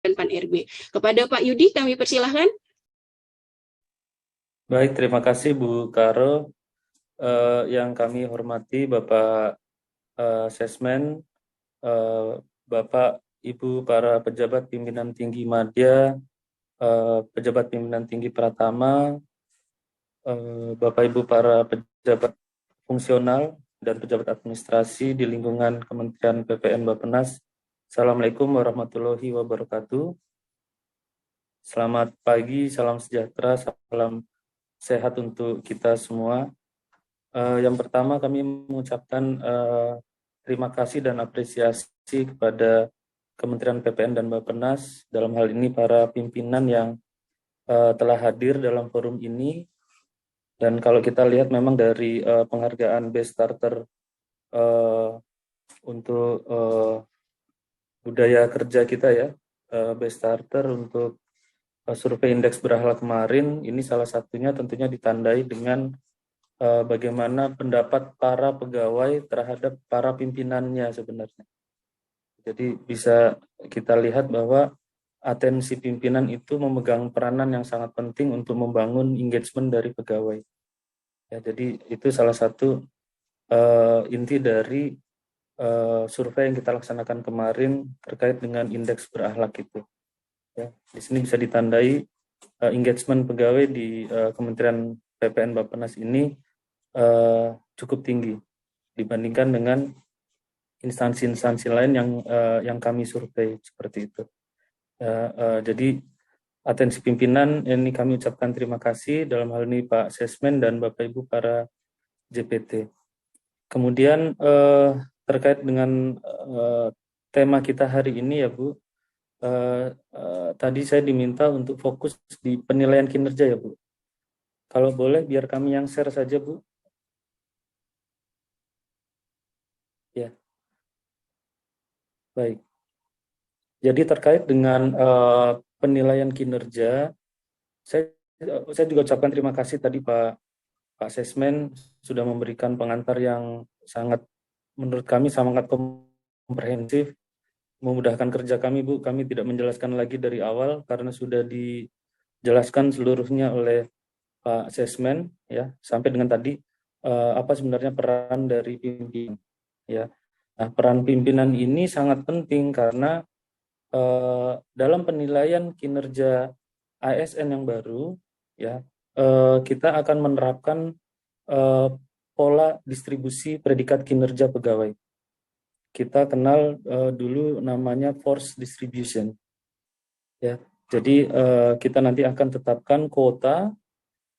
dan Pan RB. Kepada Pak Yudi kami persilahkan. Baik, terima kasih Bu Karo. Yang kami hormati Bapak Sesmen, Bapak Ibu para pejabat pimpinan tinggi Madya, pejabat pimpinan tinggi Pratama, Bapak Ibu para pejabat fungsional dan pejabat administrasi di lingkungan Kementerian PPN Bappenas. Assalamualaikum warahmatullahi wabarakatuh. Selamat pagi, salam sejahtera, salam sehat untuk kita semua. Yang pertama kami mengucapkan terima kasih dan apresiasi kepada Kementerian PPN dan Bappenas, dalam hal ini para pimpinan yang telah hadir dalam forum ini. Dan kalau kita lihat memang dari penghargaan Best Starter untuk budaya kerja kita ya, Best Starter untuk survei indeks berakhlak kemarin, ini salah satunya tentunya ditandai dengan bagaimana pendapat para pegawai terhadap para pimpinannya sebenarnya. Jadi bisa kita lihat bahwa atensi pimpinan itu memegang peranan yang sangat penting untuk membangun engagement dari pegawai. Ya, jadi itu salah satu inti dari survei yang kita laksanakan kemarin terkait dengan indeks berakhlak itu. Ya, di sini bisa ditandai engagement pegawai di Kementerian PPN Bappenas ini cukup tinggi dibandingkan dengan instansi-instansi lain yang kami survei seperti itu. Jadi atensi pimpinan ini kami ucapkan terima kasih, dalam hal ini Pak Sesmen dan Bapak Ibu para JPT. Kemudian terkait dengan tema kita hari ini ya Bu, tadi saya diminta untuk fokus di penilaian kinerja ya Bu. Kalau boleh biar kami yang share saja Bu. Ya, baik. Jadi terkait dengan penilaian kinerja, saya juga ucapkan terima kasih tadi Pak Sesmen sudah memberikan pengantar yang sangat, menurut kami sangat komprehensif, memudahkan kerja kami Bu. Kami tidak menjelaskan lagi dari awal karena sudah dijelaskan seluruhnya oleh Pak Sesmen ya, sampai dengan tadi apa sebenarnya peran dari pimpinan ya. Nah, peran pimpinan ini sangat penting karena dalam penilaian kinerja ASN yang baru ya, kita akan menerapkan pola distribusi predikat kinerja pegawai. Kita kenal dulu namanya force distribution ya. Jadi kita nanti akan tetapkan kuota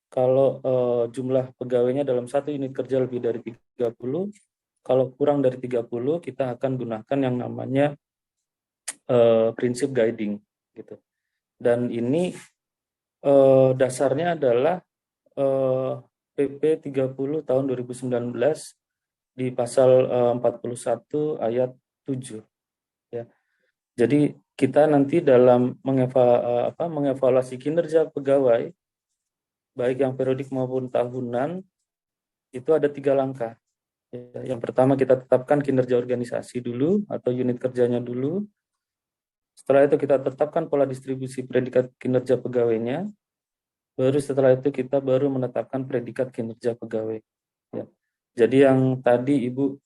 kalau jumlah pegawainya dalam satu unit kerja lebih dari 30, kalau kurang dari 30 kita akan gunakan yang namanya prinsip guiding gitu. Dan ini dasarnya adalah PP 30 tahun 2019 di pasal 41 ayat 7 ya. Jadi kita nanti dalam mengevaluasi kinerja pegawai baik yang periodik maupun tahunan itu ada 3 langkah. Ya, yang pertama kita tetapkan kinerja organisasi dulu atau unit kerjanya dulu. Setelah itu kita tetapkan pola distribusi predikat kinerja pegawainya. Baru setelah itu kita baru menetapkan predikat kinerja pegawai. Ya. Jadi yang tadi Bu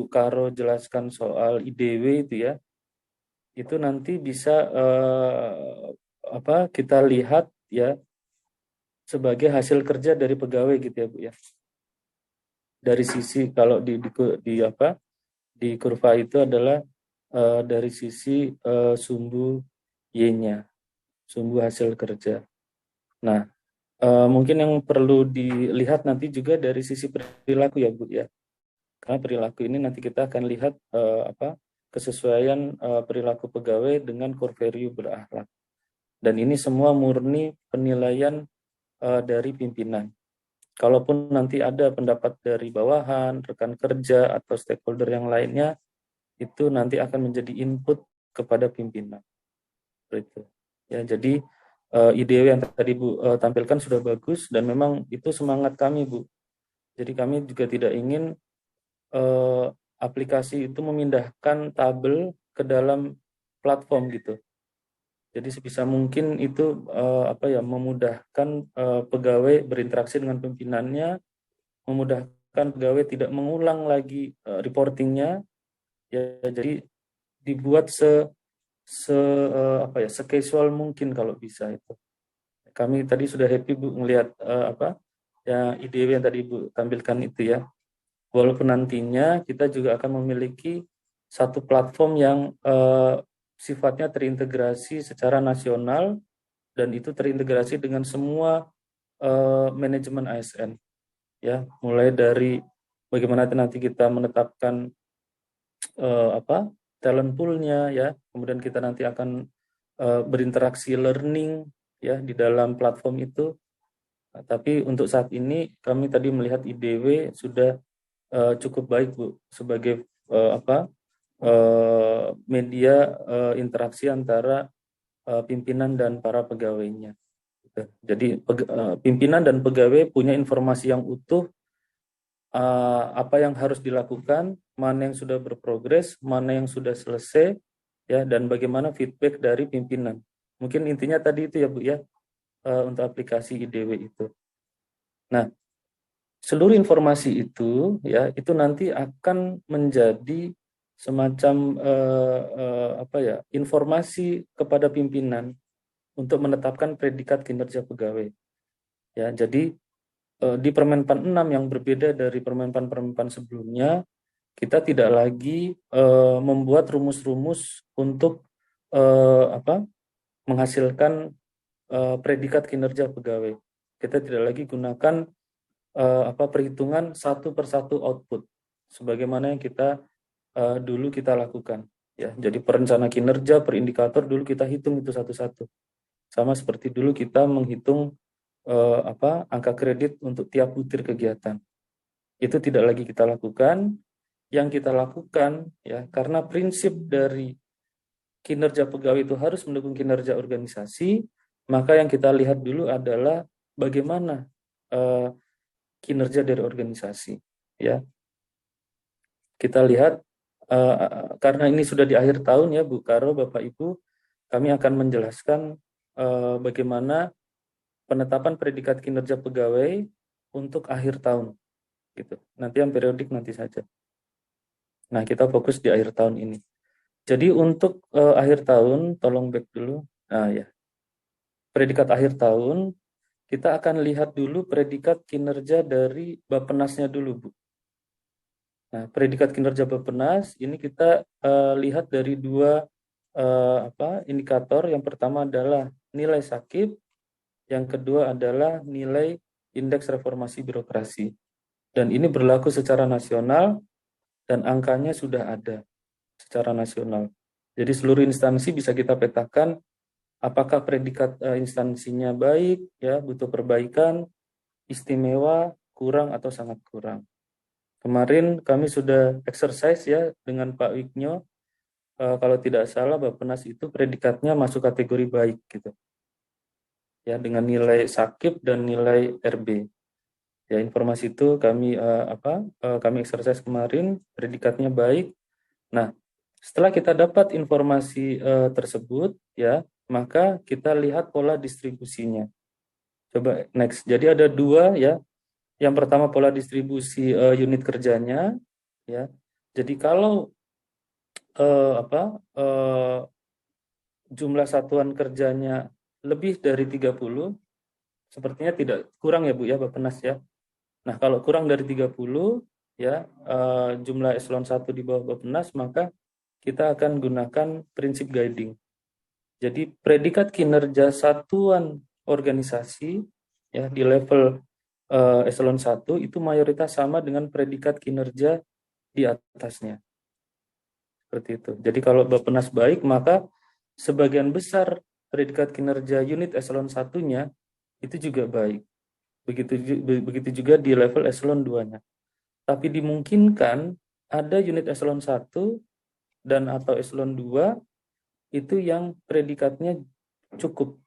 Karo jelaskan soal IDW itu ya, itu nanti bisa kita lihat ya sebagai hasil kerja dari pegawai gitu ya Bu ya. Dari sisi kalau di kurva itu adalah dari sisi sumbu Y-nya, sumbu hasil kerja. Nah, mungkin yang perlu dilihat nanti juga dari sisi perilaku ya Bu ya. Karena perilaku ini nanti kita akan lihat kesesuaian perilaku pegawai dengan core value berakhlak. Dan ini semua murni penilaian dari pimpinan. Kalaupun nanti ada pendapat dari bawahan, rekan kerja atau stakeholder yang lainnya, itu nanti akan menjadi input kepada pimpinan. Itu. Ya, jadi ide yang tadi Bu tampilkan sudah bagus dan memang itu semangat kami Bu. Jadi kami juga tidak ingin aplikasi itu memindahkan tabel ke dalam platform gitu. Jadi sebisa mungkin itu memudahkan pegawai berinteraksi dengan pimpinannya, memudahkan pegawai tidak mengulang lagi reportingnya, ya. Jadi dibuat se-casual mungkin kalau bisa itu. Kami tadi sudah happy Bu melihat IDW yang tadi Ibu tampilkan itu ya. Walaupun nantinya kita juga akan memiliki satu platform yang sifatnya terintegrasi secara nasional dan itu terintegrasi dengan semua manajemen ASN, ya, mulai dari bagaimana nanti kita menetapkan talent pool-nya, ya, kemudian kita nanti akan berinteraksi learning, ya, di dalam platform itu. Tapi untuk saat ini kami tadi melihat IDW sudah cukup baik Bu sebagai media interaksi antara pimpinan dan para pegawainya. Jadi pimpinan dan pegawai punya informasi yang utuh, apa yang harus dilakukan, mana yang sudah berprogres, mana yang sudah selesai, ya, dan bagaimana feedback dari pimpinan. Mungkin intinya tadi itu ya Bu ya, untuk aplikasi IDW itu. Nah, seluruh informasi itu, ya, itu nanti akan menjadi semacam informasi kepada pimpinan untuk menetapkan predikat kinerja pegawai. Ya, jadi di Permenpan 6 yang berbeda dari Permenpan sebelumnya, kita tidak lagi membuat rumus-rumus untuk menghasilkan predikat kinerja pegawai. Kita tidak lagi gunakan perhitungan satu persatu output sebagaimana yang kita dulu kita lakukan, ya. Jadi perencana kinerja per indikator dulu kita hitung itu satu-satu, sama seperti dulu kita menghitung angka kredit untuk tiap butir kegiatan. Itu tidak lagi kita lakukan. Yang kita lakukan, ya, karena prinsip dari kinerja pegawai itu harus mendukung kinerja organisasi, maka yang kita lihat dulu adalah bagaimana kinerja dari organisasi, ya. Kita lihat karena ini sudah di akhir tahun ya Bu Karo, Bapak Ibu, kami akan menjelaskan bagaimana penetapan predikat kinerja pegawai untuk akhir tahun, gitu. Nanti yang periodik nanti saja. Nah, kita fokus di akhir tahun ini. Jadi untuk akhir tahun, tolong back dulu. Nah ya, predikat akhir tahun kita akan lihat dulu predikat kinerja dari Bappenasnya dulu Bu. Nah, predikat kinerja Bappenas ini kita lihat dari dua indikator. Yang pertama adalah nilai sakit, yang kedua adalah nilai indeks reformasi birokrasi. Dan ini berlaku secara nasional dan angkanya sudah ada secara nasional. Jadi seluruh instansi bisa kita petakan apakah predikat instansinya baik, ya, butuh perbaikan, istimewa, kurang atau sangat kurang. Kemarin kami sudah exercise ya dengan Pak Wiknyo, kalau tidak salah Bappenas itu predikatnya masuk kategori baik gitu. Ya, dengan nilai sakit dan nilai RB. Ya, informasi itu kami kami exercise kemarin, predikatnya baik. Nah, setelah kita dapat informasi tersebut, ya, maka kita lihat pola distribusinya. Coba next. Jadi ada dua, ya. Yang pertama pola distribusi unit kerjanya, ya. Jadi kalau jumlah satuan kerjanya lebih dari 30, sepertinya tidak kurang ya Bu ya Bappenas ya. Nah, kalau kurang dari 30, ya, jumlah eselon 1 di bawah Bappenas, maka kita akan gunakan prinsip guiding. Jadi predikat kinerja satuan organisasi, ya, di level eselon 1 itu mayoritas sama dengan predikat kinerja di atasnya. Seperti itu. Jadi kalau Bappenas baik, maka sebagian besar predikat kinerja unit eselon 1-nya itu juga baik. Begitu juga di level eselon 2-nya. Tapi dimungkinkan ada unit eselon 1 dan atau eselon 2 itu yang predikatnya cukup.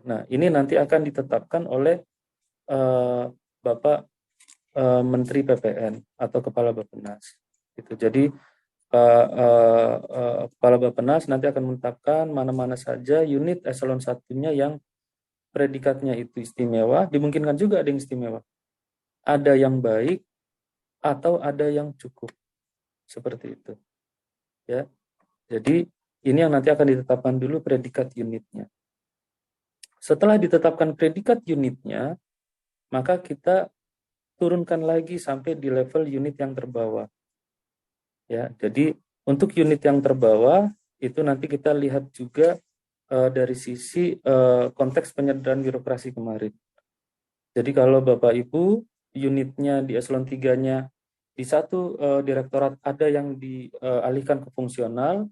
Nah, ini nanti akan ditetapkan oleh Bapak Menteri PPN atau Kepala Bappenas. Gitu. Jadi Kepala Bappenas nanti akan menetapkan mana-mana saja unit eselon 1-nya yang predikatnya itu istimewa, dimungkinkan juga ada yang istimewa. Ada yang baik atau ada yang cukup. Seperti itu. Ya. Jadi ini yang nanti akan ditetapkan dulu predikat unitnya. Setelah ditetapkan predikat unitnya, maka kita turunkan lagi sampai di level unit yang terbawah. Ya, jadi untuk unit yang terbawah itu nanti kita lihat juga dari sisi konteks penyederhanaan birokrasi kemarin. Jadi kalau Bapak Ibu unitnya di eselon 3-nya di satu direktorat ada yang dialihkan ke fungsional,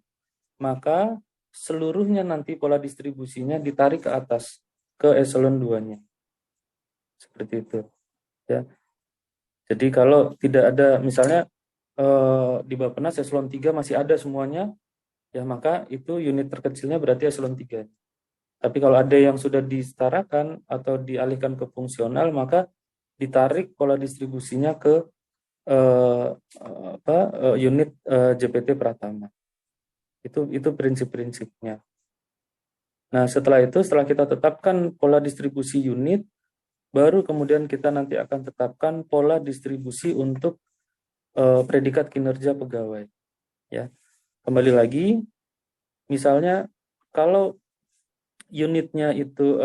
maka seluruhnya nanti pola distribusinya ditarik ke atas ke eselon 2-nya. Seperti itu. Ya. Jadi kalau tidak ada misalnya di Bappenas eselon 3 masih ada semuanya, ya maka itu unit terkecilnya berarti eselon 3. Tapi kalau ada yang sudah disetarakan atau dialihkan ke fungsional, maka ditarik pola distribusinya ke unit JPT Pratama. Itu prinsip-prinsipnya. Nah, setelah kita tetapkan pola distribusi unit, baru kemudian kita nanti akan tetapkan pola distribusi untuk predikat kinerja pegawai. Ya, kembali lagi, misalnya kalau unitnya itu,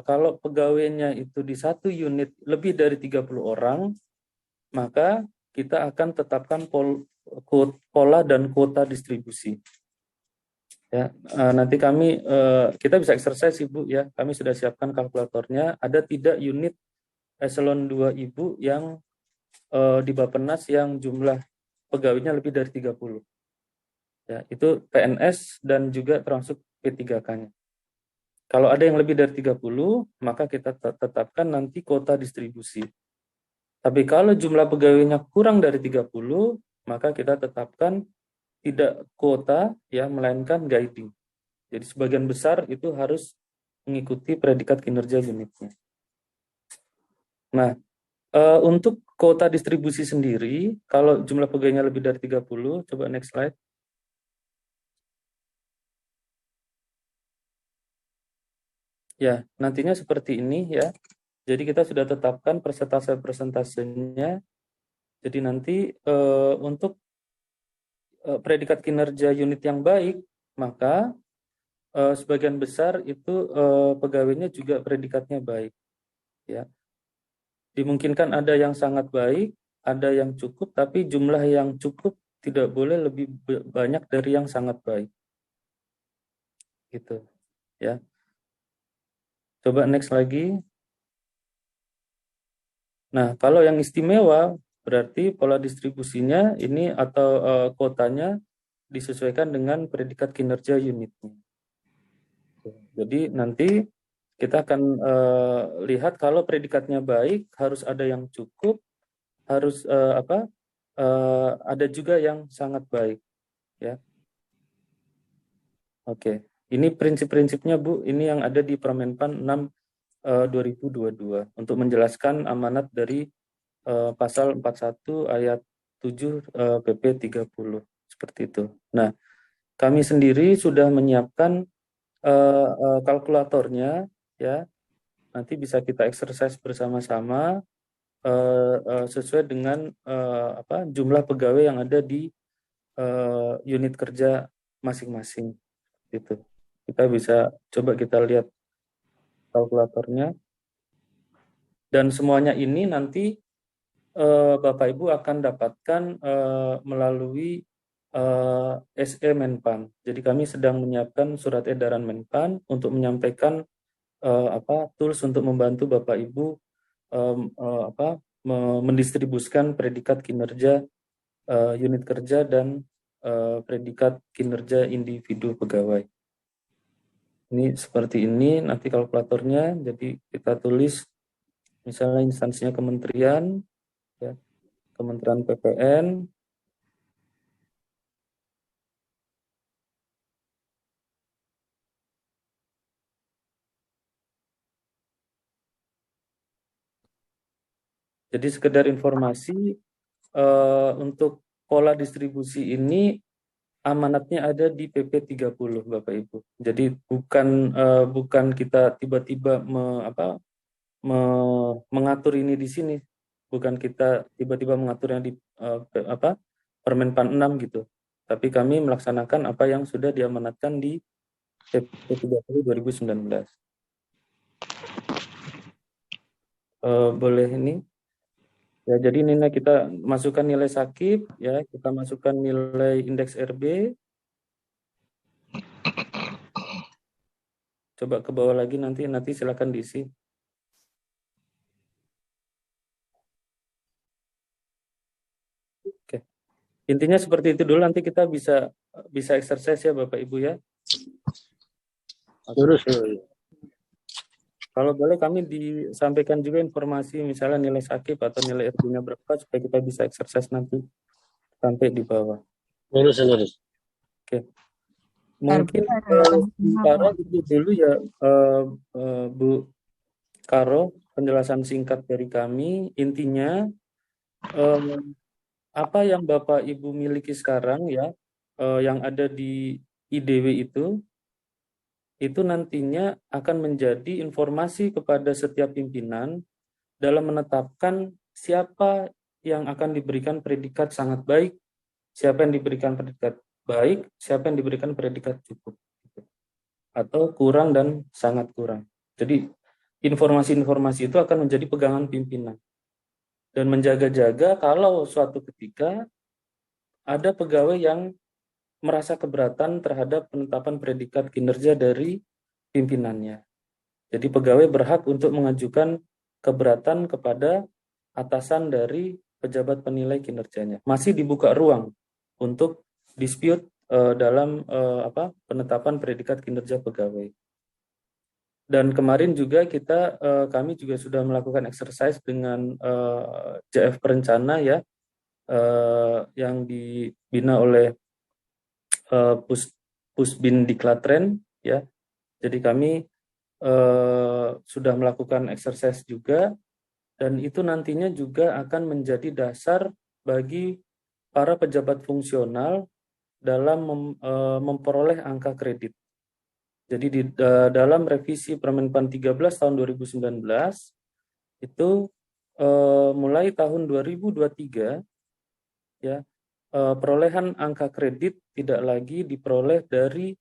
kalau pegawainya itu di satu unit lebih dari 30 orang, maka kita akan tetapkan pola dan kuota distribusi. Ya, nanti kita bisa exercise Ibu ya, kami sudah siapkan kalkulatornya. Ada tidak unit eselon 2 Ibu yang di Bappenas yang jumlah pegawainya lebih dari 30. Ya, itu PNS dan juga termasuk P3K-nya. Kalau ada yang lebih dari 30, maka kita tetapkan nanti kuota distribusi. Tapi kalau jumlah pegawainya kurang dari 30, maka kita tetapkan tidak kuota ya, melainkan guiding. Jadi sebagian besar itu harus mengikuti predikat kinerja unitnya. Nah, untuk kuota distribusi sendiri, kalau jumlah pegawainya lebih dari 30, coba next slide. Ya, nantinya seperti ini ya. Jadi kita sudah tetapkan persentase-persentasenya. Jadi nanti untuk predikat kinerja unit yang baik, maka sebagian besar itu pegawainya juga predikatnya baik. Ya, dimungkinkan ada yang sangat baik, ada yang cukup, tapi jumlah yang cukup tidak boleh lebih banyak dari yang sangat baik. Gitu, ya. Coba next lagi. Nah, kalau yang istimewa berarti pola distribusinya ini atau kuotanya disesuaikan dengan predikat kinerja unitnya. Jadi nanti kita akan lihat kalau predikatnya baik harus ada yang cukup, harus ada juga yang sangat baik, ya. Oke, ini prinsip-prinsipnya Bu, ini yang ada di Permenpan 6 2022 untuk menjelaskan amanat dari pasal 41 ayat 7 PP 30 seperti itu. Nah, kami sendiri sudah menyiapkan kalkulatornya ya. Nanti bisa kita exercise bersama-sama sesuai dengan jumlah pegawai yang ada di unit kerja masing-masing gitu. Kita bisa coba kita lihat kalkulatornya, dan semuanya ini nanti Bapak Ibu akan dapatkan melalui SE Menpan. Jadi kami sedang menyiapkan surat edaran Menpan untuk menyampaikan tools untuk membantu Bapak Ibu mendistribusikan predikat kinerja unit kerja dan predikat kinerja individu pegawai. Ini seperti ini nanti kalkulatornya. Jadi kita tulis misalnya instansinya kementerian, ya, Kementerian PPN, jadi sekedar informasi untuk pola distribusi ini amanatnya ada di PP 30 Bapak Ibu. Jadi bukan kita tiba-tiba mengatur ini di sini. Bukan kita tiba-tiba mengaturnya di Permen Pan 6 gitu. Tapi kami melaksanakan apa yang sudah diamanatkan di PP 30 2019. Boleh ini? Ya, jadi ini kita masukkan nilai sakit, ya, kita masukkan nilai indeks RB. Coba ke bawah lagi nanti silakan diisi. Oke. Intinya seperti itu dulu, nanti kita bisa exercise ya Bapak Ibu ya. Terus Kalau boleh kami disampaikan juga informasi misalnya nilai sakit atau nilai RB-nya berapa supaya kita bisa exercise nanti sampai di bawah. lurus. Oke. Mungkin Karo itu dulu ya Bu Karo, penjelasan singkat dari kami. Intinya apa yang Bapak Ibu miliki sekarang ya, yang ada di IDW itu nantinya akan menjadi informasi kepada setiap pimpinan dalam menetapkan siapa yang akan diberikan predikat sangat baik, siapa yang diberikan predikat baik, siapa yang diberikan predikat cukup, atau kurang dan sangat kurang. Jadi informasi-informasi itu akan menjadi pegangan pimpinan dan menjaga-jaga kalau suatu ketika ada pegawai yang merasa keberatan terhadap penetapan predikat kinerja dari pimpinannya. Jadi pegawai berhak untuk mengajukan keberatan kepada atasan dari pejabat penilai kinerjanya. Masih dibuka ruang untuk dispute dalam penetapan predikat kinerja pegawai. Dan kemarin juga kami juga sudah melakukan exercise dengan JF Perencana ya, yang dibina oleh Pusbin Diklatren ya. Jadi kami sudah melakukan exercise juga, dan itu nantinya juga akan menjadi dasar bagi para pejabat fungsional dalam memperoleh angka kredit. Jadi di dalam revisi Permenpan 13 tahun 2019 itu mulai tahun 2023 ya, perolehan angka kredit tidak lagi diperoleh dari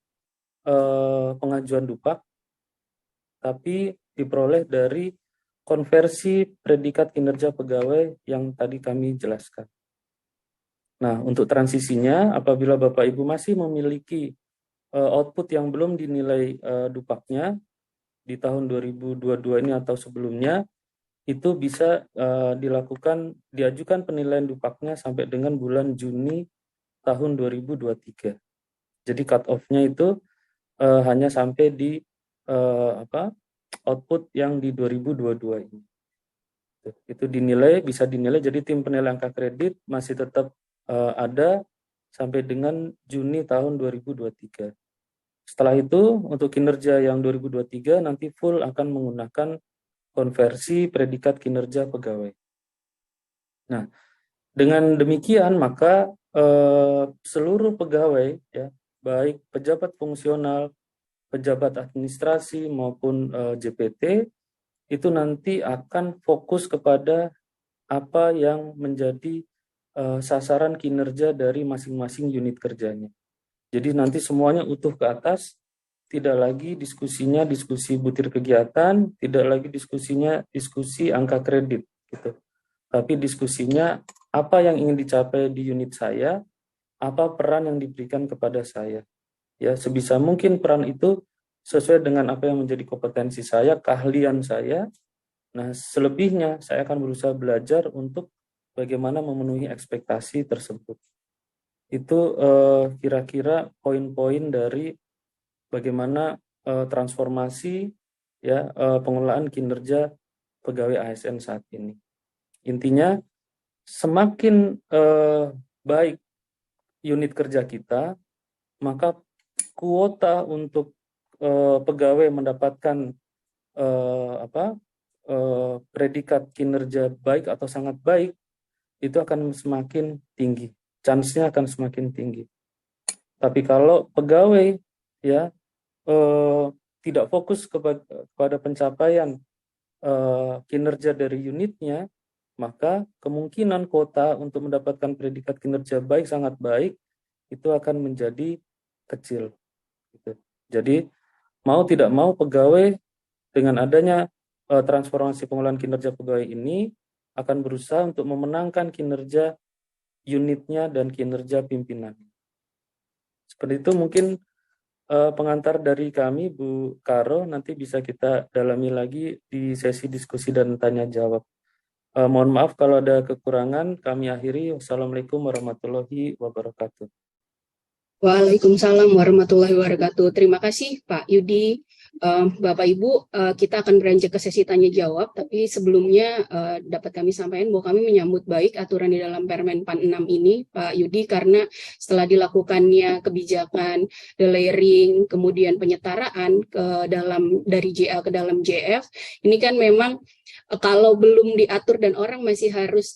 pengajuan dupak, tapi diperoleh dari konversi predikat kinerja pegawai yang tadi kami jelaskan. Nah, untuk transisinya, apabila Bapak Ibu masih memiliki output yang belum dinilai dupaknya di tahun 2022 ini atau sebelumnya, itu bisa diajukan penilaian dupaknya sampai dengan bulan Juni tahun 2023. Jadi cut off-nya itu hanya sampai di output yang di 2022 ini. Itu bisa dinilai, jadi tim penilai angka kredit masih tetap ada sampai dengan Juni tahun 2023. Setelah itu, untuk kinerja yang 2023 nanti full akan menggunakan konversi predikat kinerja pegawai. Nah, dengan demikian maka seluruh pegawai ya, baik pejabat fungsional, pejabat administrasi maupun JPT itu nanti akan fokus kepada apa yang menjadi sasaran kinerja dari masing-masing unit kerjanya. Jadi nanti semuanya utuh ke atas, tidak lagi diskusinya diskusi butir kegiatan, tidak lagi diskusinya diskusi angka kredit gitu. Tapi diskusinya apa yang ingin dicapai di unit saya, apa peran yang diberikan kepada saya. Ya, sebisa mungkin peran itu sesuai dengan apa yang menjadi kompetensi saya, keahlian saya. Nah, selebihnya saya akan berusaha belajar untuk bagaimana memenuhi ekspektasi tersebut. Itu kira-kira poin-poin dari bagaimana transformasi ya pengelolaan kinerja pegawai ASN saat ini. Intinya semakin baik unit kerja kita, maka kuota untuk pegawai mendapatkan predikat kinerja baik atau sangat baik itu akan semakin tinggi, chance-nya akan semakin tinggi. Tapi kalau pegawai ya tidak fokus kepada pencapaian kinerja dari unitnya, maka kemungkinan kuota untuk mendapatkan predikat kinerja baik sangat baik itu akan menjadi kecil. Gitu. Jadi mau tidak mau pegawai dengan adanya transformasi pengolahan kinerja pegawai ini akan berusaha untuk memenangkan kinerja unitnya dan kinerja pimpinan. Seperti itu mungkin pengantar dari kami, Bu Karo, nanti bisa kita dalami lagi di sesi diskusi dan tanya jawab. Mohon maaf kalau ada kekurangan, kami akhiri. Wassalamualaikum warahmatullahi wabarakatuh. Waalaikumsalam warahmatullahi wabarakatuh. Terima kasih Pak Yudi. Bapak Ibu, kita akan beranjak ke sesi tanya jawab, tapi sebelumnya dapat kami sampaikan bahwa kami menyambut baik aturan di dalam Permen PAN 6 ini, Pak Yudi, karena setelah dilakukannya kebijakan delayering, kemudian penyetaraan dari JA ke dalam JF, ini kan memang kalau belum diatur dan orang masih harus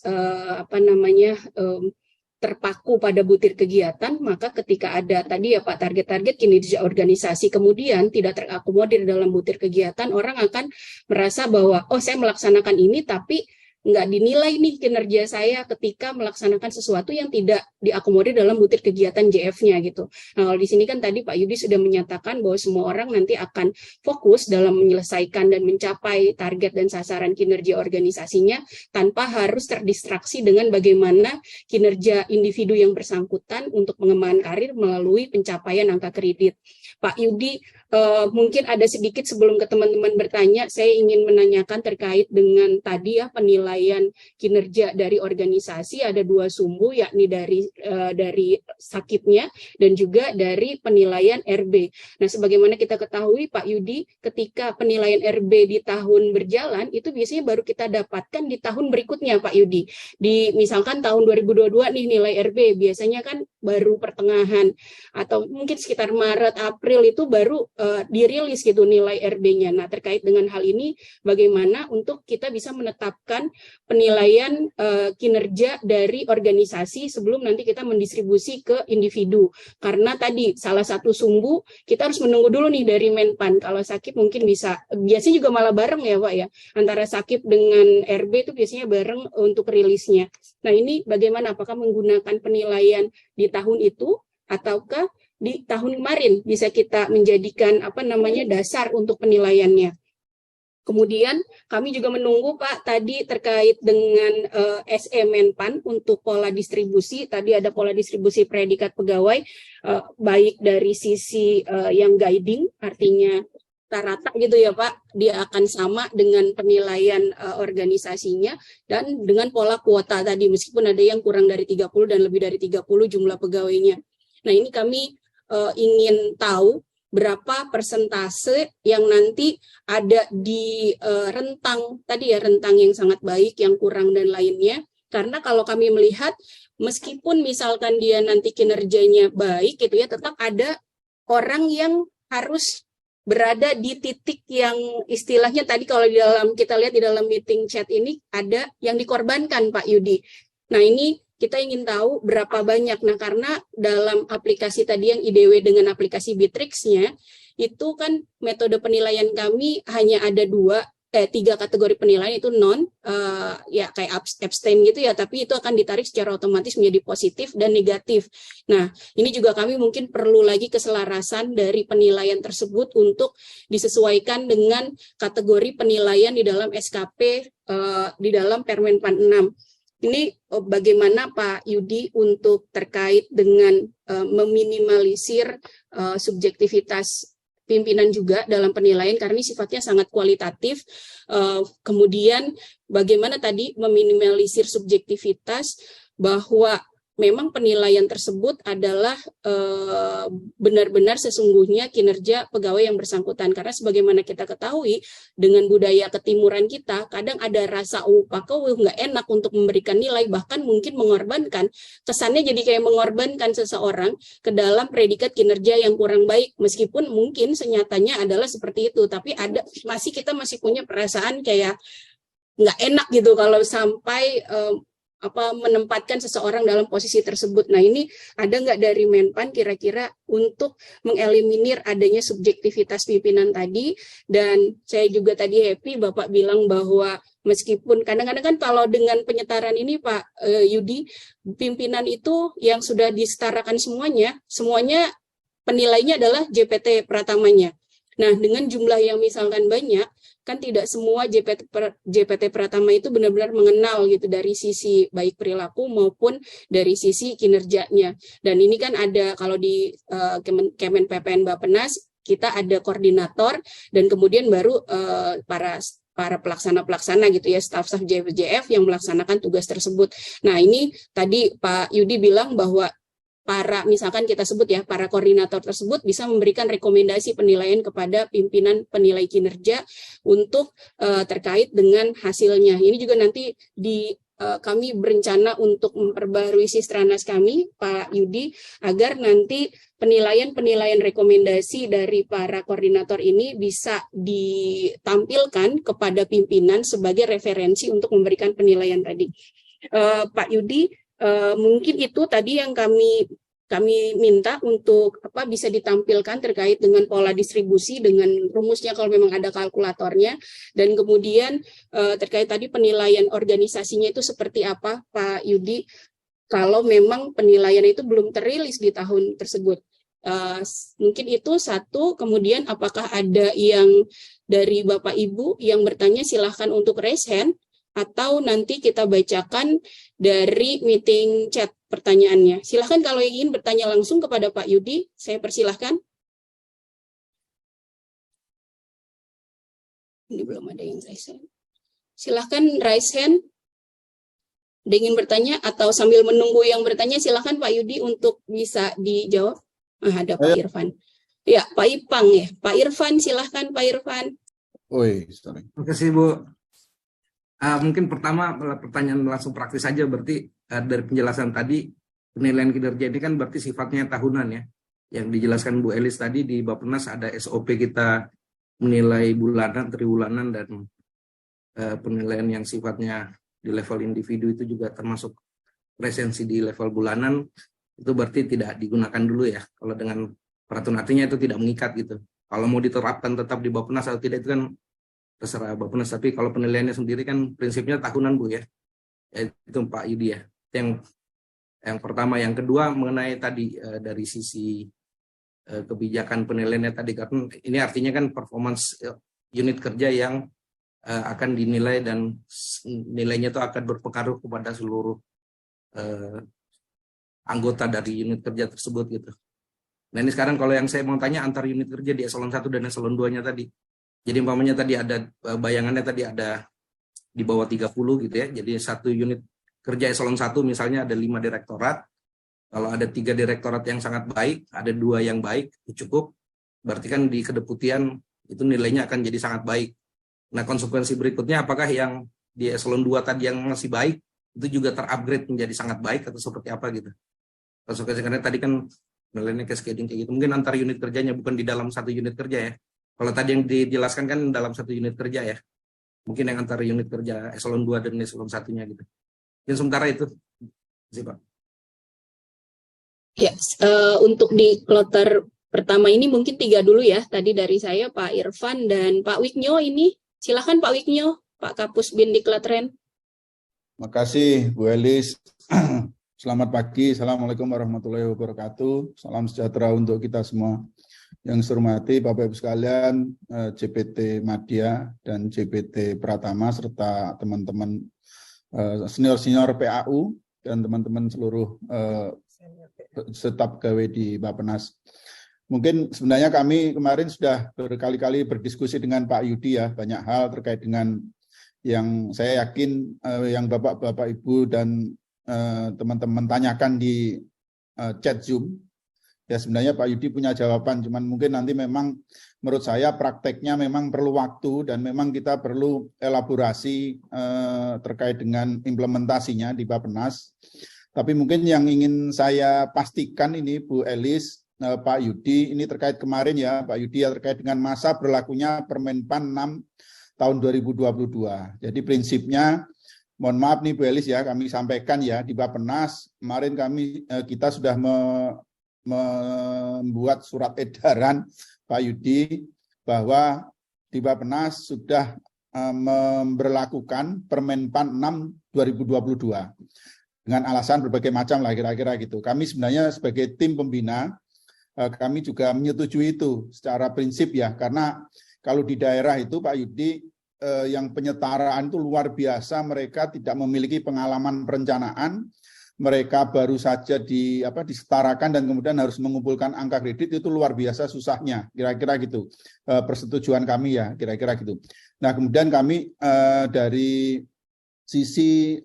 terpaku pada butir kegiatan, maka ketika ada tadi ya Pak target-target kinerja organisasi kemudian tidak terakomodir dalam butir kegiatan, orang akan merasa bahwa oh saya melaksanakan ini tapi nggak dinilai nih kinerja saya ketika melaksanakan sesuatu yang tidak diakomodir dalam butir kegiatan JF-nya gitu. Nah, kalau di sini kan tadi Pak Yudi sudah menyatakan bahwa semua orang nanti akan fokus dalam menyelesaikan dan mencapai target dan sasaran kinerja organisasinya tanpa harus terdistraksi dengan bagaimana kinerja individu yang bersangkutan untuk pengembangan karir melalui pencapaian angka kredit. Pak Yudi, mungkin ada sedikit sebelum ke teman-teman bertanya, saya ingin menanyakan terkait dengan tadi ya penilaian kinerja dari organisasi, ada dua sumbu, yakni dari sakitnya dan juga dari penilaian RB. Nah, sebagaimana kita ketahui Pak Yudi, ketika penilaian RB di tahun berjalan, itu biasanya baru kita dapatkan di tahun berikutnya Pak Yudi. Di misalkan tahun 2022 nih nilai RB, biasanya kan baru pertengahan atau mungkin sekitar Maret, April itu baru dirilis gitu nilai RB-nya. Nah, terkait dengan hal ini, bagaimana untuk kita bisa menetapkan penilaian kinerja dari organisasi sebelum nanti kita mendistribusi ke individu. Karena tadi salah satu sumbu, kita harus menunggu dulu nih dari Menpan. Kalau sakit mungkin bisa, biasanya juga malah bareng ya Pak ya, antara sakit dengan RB itu biasanya bareng untuk rilisnya. Nah, ini bagaimana, apakah menggunakan penilaian di tahun itu, ataukah di tahun kemarin bisa kita menjadikan dasar untuk penilaiannya. Kemudian kami juga menunggu Pak tadi terkait dengan SE Menpan untuk pola distribusi. Tadi ada pola distribusi predikat pegawai baik dari sisi yang guiding, artinya rata-rata gitu ya Pak, dia akan sama dengan penilaian organisasinya dan dengan pola kuota tadi meskipun ada yang kurang dari 30 dan lebih dari 30 jumlah pegawainya. Nah, ini kami ingin tahu berapa persentase yang nanti ada di rentang tadi ya, rentang yang sangat baik, yang kurang dan lainnya. Karena kalau kami melihat meskipun misalkan dia nanti kinerjanya baik gitu ya, tetap ada orang yang harus berada di titik yang istilahnya tadi kalau di dalam kita lihat di dalam meeting chat ini ada yang dikorbankan Pak Yudi. Nah, ini kita ingin tahu berapa banyak. Nah, karena dalam aplikasi tadi yang IDW dengan aplikasi Bitrix-nya, itu kan metode penilaian kami hanya ada tiga kategori penilaian, itu ya kayak abstain gitu ya, tapi itu akan ditarik secara otomatis menjadi positif dan negatif. Nah, ini juga kami mungkin perlu lagi keselarasan dari penilaian tersebut untuk disesuaikan dengan kategori penilaian di dalam SKP di dalam Permen PAN 6. Ini bagaimana Pak Yudi untuk terkait dengan meminimalisir subjektivitas pimpinan juga dalam penilaian karena ini sifatnya sangat kualitatif. Kemudian bagaimana tadi meminimalisir subjektivitas bahwa memang penilaian tersebut adalah benar-benar sesungguhnya kinerja pegawai yang bersangkutan. Karena sebagaimana kita ketahui, dengan budaya ketimuran kita, kadang ada rasa nggak enak untuk memberikan nilai, bahkan mungkin mengorbankan. Kesannya jadi kayak mengorbankan seseorang ke dalam predikat kinerja yang kurang baik. Meskipun mungkin senyatanya adalah seperti itu, tapi kita masih punya perasaan kayak nggak enak gitu kalau sampai menempatkan seseorang dalam posisi tersebut. Nah, ini ada nggak dari Menpan kira-kira untuk mengeliminir adanya subjektivitas pimpinan tadi? Dan saya juga tadi happy Bapak bilang bahwa meskipun kadang-kadang kan kalau dengan penyetaraan ini Pak Yudi, pimpinan itu yang sudah disetarakan semuanya penilainya adalah JPT Pratamanya. Nah, dengan jumlah yang misalkan banyak, kan tidak semua JPT Pratama itu benar-benar mengenal gitu dari sisi baik perilaku maupun dari sisi kinerjanya. Dan ini kan ada kalau di Kemen PPN Bappenas kita ada koordinator dan kemudian baru para pelaksana-pelaksana gitu ya, staf-staf JPJF yang melaksanakan tugas tersebut. Nah, ini tadi Pak Yudi bilang bahwa misalkan kita sebut ya, para koordinator tersebut bisa memberikan rekomendasi penilaian kepada pimpinan penilai kinerja untuk terkait dengan hasilnya. Ini juga nanti kami berencana untuk memperbarui Sistranas kami, Pak Yudi, agar nanti penilaian rekomendasi dari para koordinator ini bisa ditampilkan kepada pimpinan sebagai referensi untuk memberikan penilaian tadi. Pak Yudi, mungkin itu tadi yang kami minta untuk bisa ditampilkan terkait dengan pola distribusi dengan rumusnya kalau memang ada kalkulatornya, dan kemudian terkait tadi penilaian organisasinya itu seperti apa Pak Yudi kalau memang penilaian itu belum terilis di tahun tersebut. Mungkin itu satu. Kemudian apakah ada yang dari Bapak Ibu yang bertanya, silahkan untuk raise hand atau nanti kita bacakan dari meeting chat pertanyaannya. Silahkan kalau ingin bertanya langsung kepada Pak Yudi, saya persilahkan. Ini belum ada yang raise hand. Silahkan raise hand. Ada ingin bertanya atau sambil menunggu yang bertanya, silahkan Pak Yudi untuk bisa dijawab. Ada Pak Irfan. Ya, Pak Ipang ya. Pak Irfan, silahkan Pak Irfan. Sorry. Terima kasih Bu. Mungkin pertama pertanyaan langsung praktis saja, berarti dari penjelasan tadi penilaian kinerja ini kan berarti sifatnya tahunan ya. Yang dijelaskan Bu Elis tadi di Bappenas ada SOP kita menilai bulanan, triwulanan, dan penilaian yang sifatnya di level individu itu juga termasuk presensi di level bulanan, itu berarti tidak digunakan dulu ya. Kalau dengan peraturan artinya itu tidak mengikat gitu. Kalau mau diterapkan tetap di Bappenas atau tidak itu kan terserah Bappenas, tapi kalau penilaiannya sendiri kan prinsipnya tahunan Bu ya. Itu Pak Yudi ya. Yang pertama. Yang kedua mengenai tadi dari sisi kebijakan penilaiannya tadi, karena ini artinya kan performance unit kerja yang akan dinilai dan nilainya itu akan berpengaruh kepada seluruh anggota dari unit kerja tersebut gitu. Nah ini sekarang kalau yang saya mau tanya antar unit kerja di eselon 1 dan eselon 2-nya tadi. Jadi umpamanya tadi ada bayangannya tadi ada di bawah 30 gitu ya. Jadi satu unit kerja eselon 1 misalnya ada 5 direktorat. Kalau ada 3 direktorat yang sangat baik, ada 2 yang baik, itu cukup. Berarti kan di kedeputian itu nilainya akan jadi sangat baik. Nah konsekuensi berikutnya apakah yang di eselon 2 tadi yang masih baik, itu juga terupgrade menjadi sangat baik atau seperti apa gitu. Konsekuensi karena tadi kan nilainya cascading kayak gitu. Mungkin antar unit kerjanya bukan di dalam satu unit kerja ya. Kalau tadi yang dijelaskan kan dalam satu unit kerja ya. Mungkin yang antara unit kerja eselon 2 dan eselon 1-nya gitu. Mungkin sementara itu. Terima kasih Pak. Ya, untuk di kloter pertama ini mungkin 3 dulu ya. Tadi dari saya Pak Irfan dan Pak Wiknyo ini. Silakan Pak Wiknyo, Pak Kapus Bindiklatren. Terima kasih Bu Elis. Selamat pagi. Assalamualaikum warahmatullahi wabarakatuh. Salam sejahtera untuk kita semua. Yang saya hormati Bapak Ibu sekalian, JPT Madya dan JPT Pratama serta teman-teman senior-senior PAU dan teman-teman seluruh staf pegawai di Bappenas. Mungkin sebenarnya kami kemarin sudah berkali-kali berdiskusi dengan Pak Yudi ya, banyak hal terkait dengan yang saya yakin yang Bapak-Bapak Ibu dan teman-teman tanyakan di chat Zoom. Ya sebenarnya Pak Yudi punya jawaban, cuman mungkin nanti memang menurut saya prakteknya memang perlu waktu dan memang kita perlu elaborasi terkait dengan implementasinya di Bappenas. Tapi mungkin yang ingin saya pastikan ini Bu Elis, Pak Yudi, ini terkait kemarin ya Pak Yudi ya, terkait dengan masa berlakunya Permenpan 6 tahun 2022. Jadi prinsipnya mohon maaf nih Bu Elis ya, kami sampaikan ya di Bappenas kemarin kita sudah membuat surat edaran Pak Yudi bahwa di Bappenas sudah memberlakukan Permenpan 6 2022 dengan alasan berbagai macam lah kira-kira gitu. Kami sebenarnya sebagai tim pembina kami juga menyetujui itu secara prinsip ya, karena kalau di daerah itu Pak Yudi yang penyetaraan itu luar biasa, mereka tidak memiliki pengalaman perencanaan, mereka baru saja disetarakan dan kemudian harus mengumpulkan angka kredit, itu luar biasa susahnya, kira-kira gitu persetujuan kami ya, kira-kira gitu. Nah kemudian kami dari sisi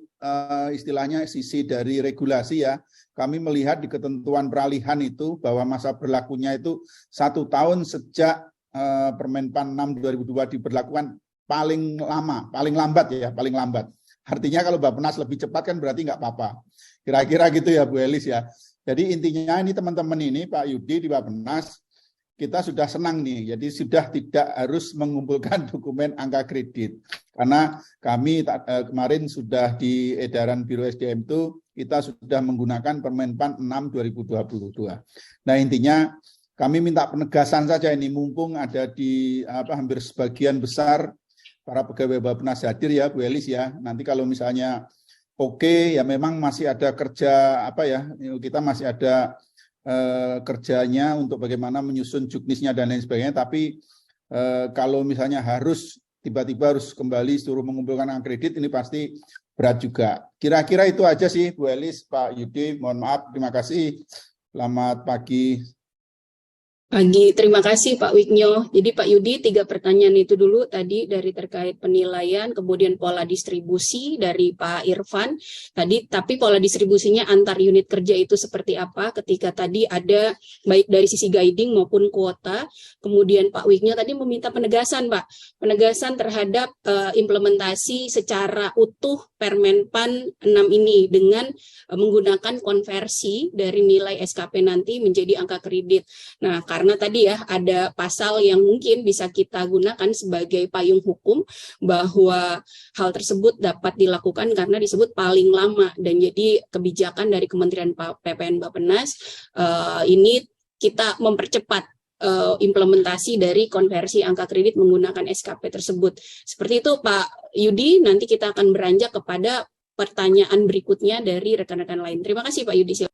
istilahnya sisi dari regulasi ya, kami melihat di ketentuan peralihan itu bahwa masa berlakunya itu 1 tahun sejak Permenpan 6 2002 diberlakukan paling lama, paling lambat ya, paling lambat. Artinya kalau Bappenas lebih cepat kan berarti nggak apa-apa. Kira-kira gitu ya Bu Elis ya. Jadi intinya ini teman-teman ini Pak Yudi di Bappenas, kita sudah senang nih, jadi sudah tidak harus mengumpulkan dokumen angka kredit. Karena kami kemarin sudah di edaran Biro SDM itu, kita sudah menggunakan Permenpan 6 2022. Nah intinya kami minta penegasan saja ini, mumpung ada di hampir sebagian besar para pegawai Bappenas hadir ya Bu Elis ya. Nanti kalau misalnya oke, ya memang masih ada kerja kita masih ada kerjanya untuk bagaimana menyusun juknisnya dan lain sebagainya. Tapi kalau misalnya tiba-tiba harus kembali suruh mengumpulkan angka kredit, ini pasti berat juga. Kira-kira itu aja sih Bu Elis, Pak Yudi. Mohon maaf, terima kasih. Selamat pagi. Terima kasih Pak Wignyo. Jadi Pak Yudi, 3 pertanyaan itu dulu tadi dari terkait penilaian, kemudian pola distribusi dari Pak Irfan tadi, tapi pola distribusinya antar unit kerja itu seperti apa ketika tadi ada baik dari sisi guiding maupun kuota. Kemudian Pak Wignyo tadi meminta penegasan Pak, penegasan terhadap implementasi secara utuh Permenpan 6 ini dengan menggunakan konversi dari nilai SKP nanti menjadi angka kredit. Nah, karena tadi ya ada pasal yang mungkin bisa kita gunakan sebagai payung hukum bahwa hal tersebut dapat dilakukan karena disebut paling lama, dan jadi kebijakan dari Kementerian PPN Bappenas ini kita mempercepat implementasi dari konversi angka kredit menggunakan SKP tersebut. Seperti itu Pak Yudi, nanti kita akan beranjak kepada pertanyaan berikutnya dari rekan-rekan lain. Terima kasih Pak Yudi.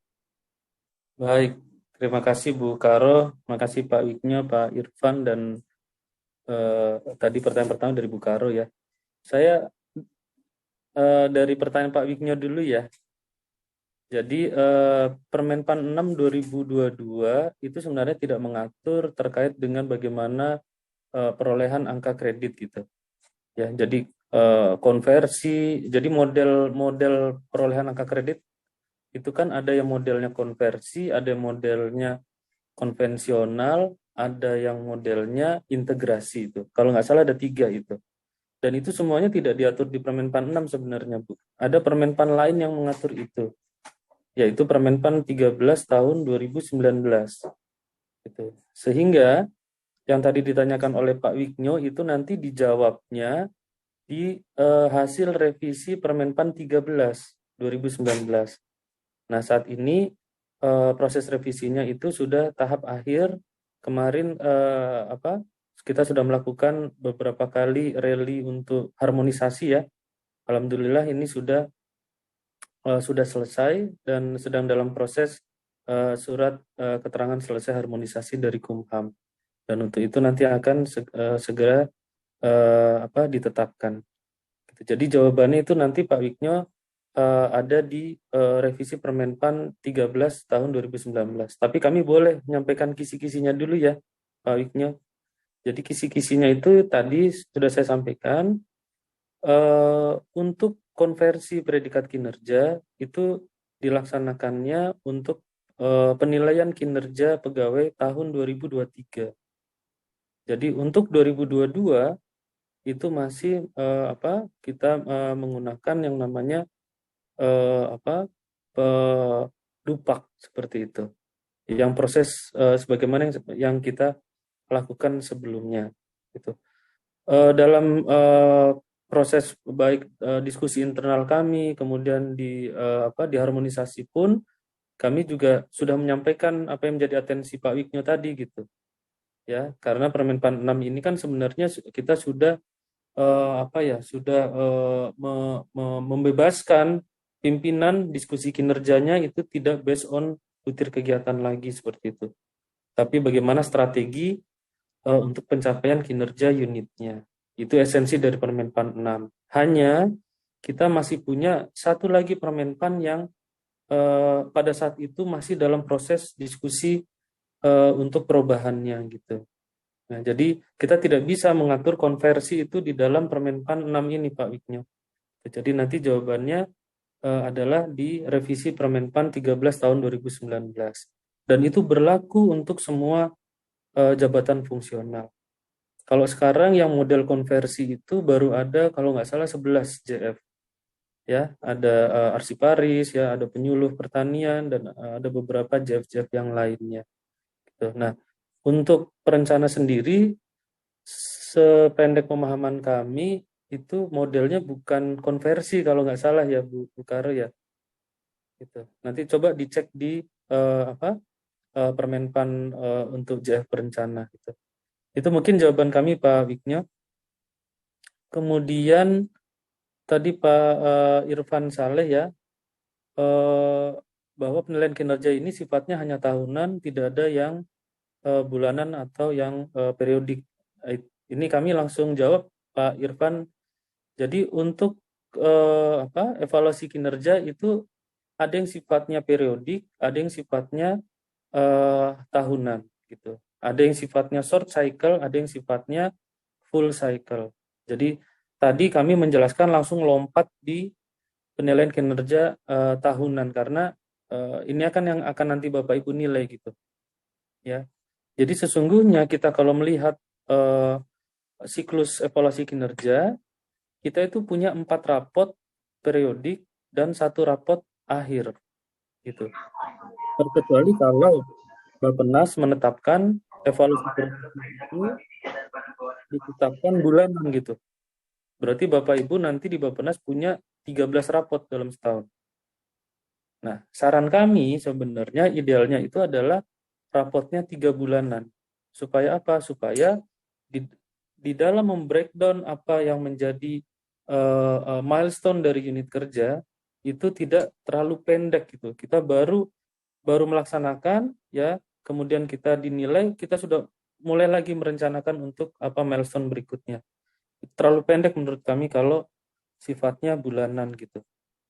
Baik. Terima kasih Bu Karo, terima kasih Pak Wignyo, Pak Irfan, dan tadi pertanyaan pertama dari Bu Karo ya. Saya dari pertanyaan Pak Wignyo dulu ya. Jadi Permenpan 6 2022 itu sebenarnya tidak mengatur terkait dengan bagaimana perolehan angka kredit gitu. Ya, jadi konversi, jadi model perolehan angka kredit itu kan ada yang modelnya konversi, ada yang modelnya konvensional, ada yang modelnya integrasi itu. Kalau nggak salah ada 3 itu. Dan itu semuanya tidak diatur di Permenpan 6 sebenarnya, Bu. Ada Permenpan lain yang mengatur itu, yaitu Permenpan 13 tahun 2019. Gitu. Sehingga yang tadi ditanyakan oleh Pak Wignyo itu nanti dijawabnya di hasil revisi Permenpan 13 2019. Nah, saat ini proses revisinya itu sudah tahap akhir. Kemarin kita sudah melakukan beberapa kali rally untuk harmonisasi ya. Alhamdulillah ini sudah selesai dan sedang dalam proses surat keterangan selesai harmonisasi dari Kumham. Dan untuk itu nanti akan segera ditetapkan. Jadi jawabannya itu nanti Pak Wignyo ada di revisi Permenpan 13 tahun 2019. Tapi kami boleh menyampaikan kisi-kisinya dulu ya, Pak Wignyo. Jadi kisi-kisinya itu tadi sudah saya sampaikan. Untuk konversi predikat kinerja itu dilaksanakannya untuk penilaian kinerja pegawai tahun 2023. Jadi untuk 2022 itu masih kita menggunakan yang namanya dupak seperti itu, yang proses sebagaimana yang kita lakukan sebelumnya itu dalam proses baik diskusi internal kami, kemudian di harmonisasi pun kami juga sudah menyampaikan apa yang menjadi atensi Pak Wiknyo tadi gitu. Ya, karena Permenpan 6 ini kan sebenarnya kita sudah membebaskan pimpinan diskusi kinerjanya itu tidak based on butir kegiatan lagi seperti itu. Tapi bagaimana strategi untuk pencapaian kinerja unitnya. Itu esensi dari Permenpan 6. Hanya kita masih punya satu lagi Permenpan yang pada saat itu masih dalam proses diskusi untuk perubahannya gitu. Nah, jadi kita tidak bisa mengatur konversi itu di dalam Permenpan 6 ini, Pak Wiknyo. Jadi nanti jawabannya adalah di revisi Permenpan 13 tahun 2019. Dan itu berlaku untuk semua jabatan fungsional. Kalau sekarang yang model konversi itu baru ada kalau nggak salah 11 JF. Ya, ada arsiparis, ya, ada penyuluh pertanian, dan ada beberapa JF-JF yang lainnya. Gitu. Nah, untuk perencana sendiri, sependek pemahaman kami, itu modelnya bukan konversi kalau nggak salah ya Bu Karo ya. Gitu. Nanti coba dicek di Permenpan untuk JF perencana. Gitu. Itu mungkin jawaban kami Pak Wiknyo. Kemudian tadi Pak Irfan Saleh ya, bahwa penilaian kinerja ini sifatnya hanya tahunan, tidak ada yang bulanan atau yang periodik. Ini kami langsung jawab Pak Irfan. Jadi untuk evaluasi kinerja itu ada yang sifatnya periodik, ada yang sifatnya tahunan gitu. Ada yang sifatnya short cycle, ada yang sifatnya full cycle. Jadi tadi kami menjelaskan langsung lompat di penilaian kinerja tahunan karena ini akan yang akan nanti Bapak Ibu nilai gitu. Ya. Jadi sesungguhnya kita kalau melihat siklus evaluasi kinerja, kita itu punya 4 rapot periodik dan 1 rapot akhir gitu. Terkecuali kalau Bappenas menetapkan evaluasi itu ditetapkan bulanan gitu. Berarti Bapak Ibu nanti di Bappenas punya 13 rapot dalam setahun. Nah, saran kami sebenarnya idealnya itu adalah rapotnya 3 bulanan. Supaya apa? Supaya di dalam membreakdown apa yang menjadi milestone dari unit kerja itu tidak terlalu pendek gitu. Kita baru melaksanakan ya, kemudian kita dinilai, kita sudah mulai lagi merencanakan untuk apa milestone berikutnya. Terlalu pendek menurut kami kalau sifatnya bulanan gitu.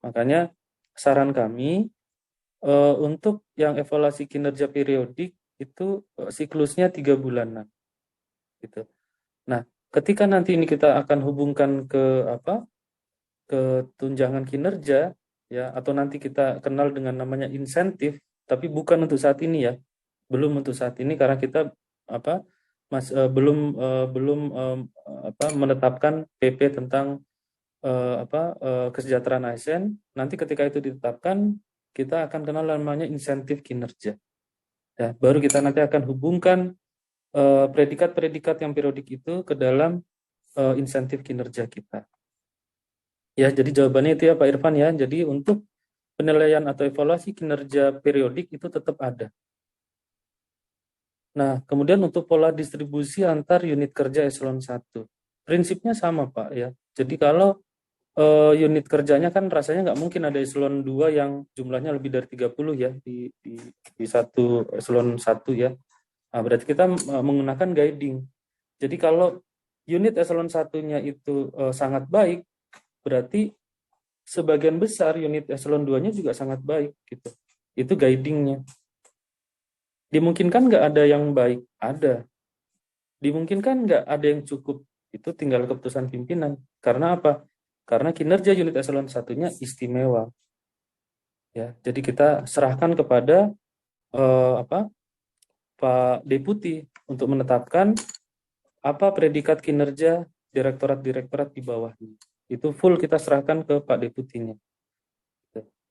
Makanya saran kami untuk yang evaluasi kinerja periodik itu siklusnya 3 bulanan gitu. Nah, ketika nanti ini kita akan hubungkan ke tunjangan kinerja ya, atau nanti kita kenal dengan namanya insentif, tapi bukan untuk saat ini ya, belum untuk saat ini karena kita belum menetapkan PP tentang kesejahteraan ASN. Nanti ketika itu ditetapkan, kita akan kenal namanya insentif kinerja. Ya, baru kita nanti akan hubungkan predikat-predikat yang periodik itu ke dalam insentif kinerja kita. Ya, jadi jawabannya itu ya Pak Irfan ya. Jadi untuk penilaian atau evaluasi kinerja periodik itu tetap ada. Nah, kemudian untuk pola distribusi antar unit kerja eselon 1. Prinsipnya sama Pak ya. Jadi kalau unit kerjanya kan rasanya nggak mungkin ada eselon 2 yang jumlahnya lebih dari 30 ya di satu eselon 1 ya. Nah, berarti kita menggunakan guiding. Jadi kalau unit eselon 1-nya itu sangat baik, berarti sebagian besar unit eselon 2-nya juga sangat baik gitu. Itu guidingnya. Dimungkinkan nggak ada yang baik? Ada. Dimungkinkan nggak ada yang cukup? Itu tinggal keputusan pimpinan. Karena apa? Karena kinerja unit eselon 1-nya istimewa. Ya, jadi kita serahkan kepada Pak Deputi untuk menetapkan apa predikat kinerja direktorat-direktorat di bawahnya. Itu full kita serahkan ke Pak Deputinya.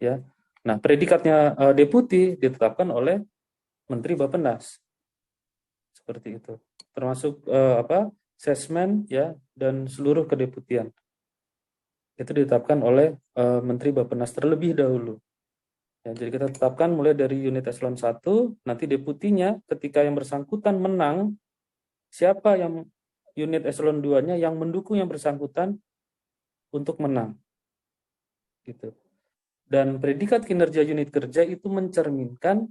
Ya. Nah, predikatnya Deputi ditetapkan oleh Menteri Bappenas. Seperti itu. Termasuk assessment ya dan seluruh kedeputian. itu ditetapkan oleh Menteri Bappenas terlebih dahulu. Ya, jadi kita tetapkan mulai dari unit eselon 1, nanti deputinya ketika yang bersangkutan menang, siapa yang unit eselon 2-nya yang mendukung yang bersangkutan untuk menang. Gitu. Dan predikat kinerja unit kerja itu mencerminkan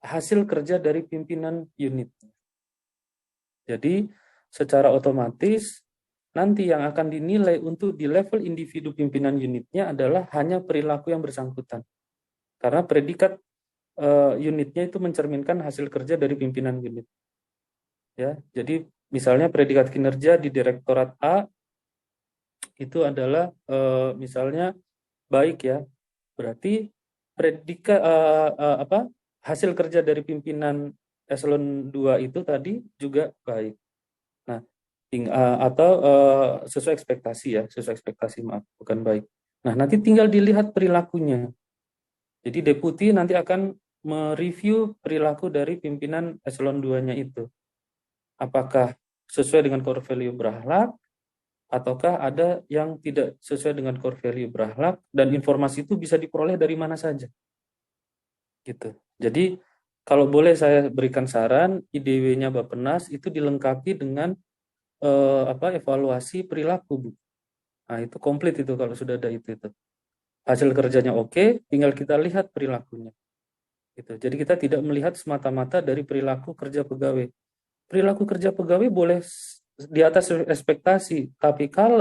hasil kerja dari pimpinan unit. Jadi secara otomatis nanti yang akan dinilai untuk di level individu pimpinan unitnya adalah hanya perilaku yang bersangkutan. Karena predikat unitnya itu mencerminkan hasil kerja dari pimpinan unit. Ya, jadi misalnya predikat kinerja di Direktorat A itu adalah misalnya baik ya, berarti predikat hasil kerja dari pimpinan eselon 2 itu tadi juga baik. Nah, atau sesuai ekspektasi maaf, bukan baik. Nah, nanti tinggal dilihat perilakunya. Jadi deputi nanti akan mereview perilaku dari pimpinan eselon 2-nya itu. Apakah sesuai dengan core value berakhlak, ataukah ada yang tidak sesuai dengan core value berakhlak, dan informasi itu bisa diperoleh dari mana saja. Gitu. Jadi kalau boleh saya berikan saran, IDW-nya Bappenas itu dilengkapi dengan evaluasi perilaku, Bu. Nah, itu komplit itu kalau sudah ada itu. Hasil kerjanya oke, tinggal kita lihat perilakunya. Gitu. Jadi kita tidak melihat semata-mata dari perilaku kerja pegawai. Perilaku kerja pegawai boleh di atas ekspektasi, tapi kalau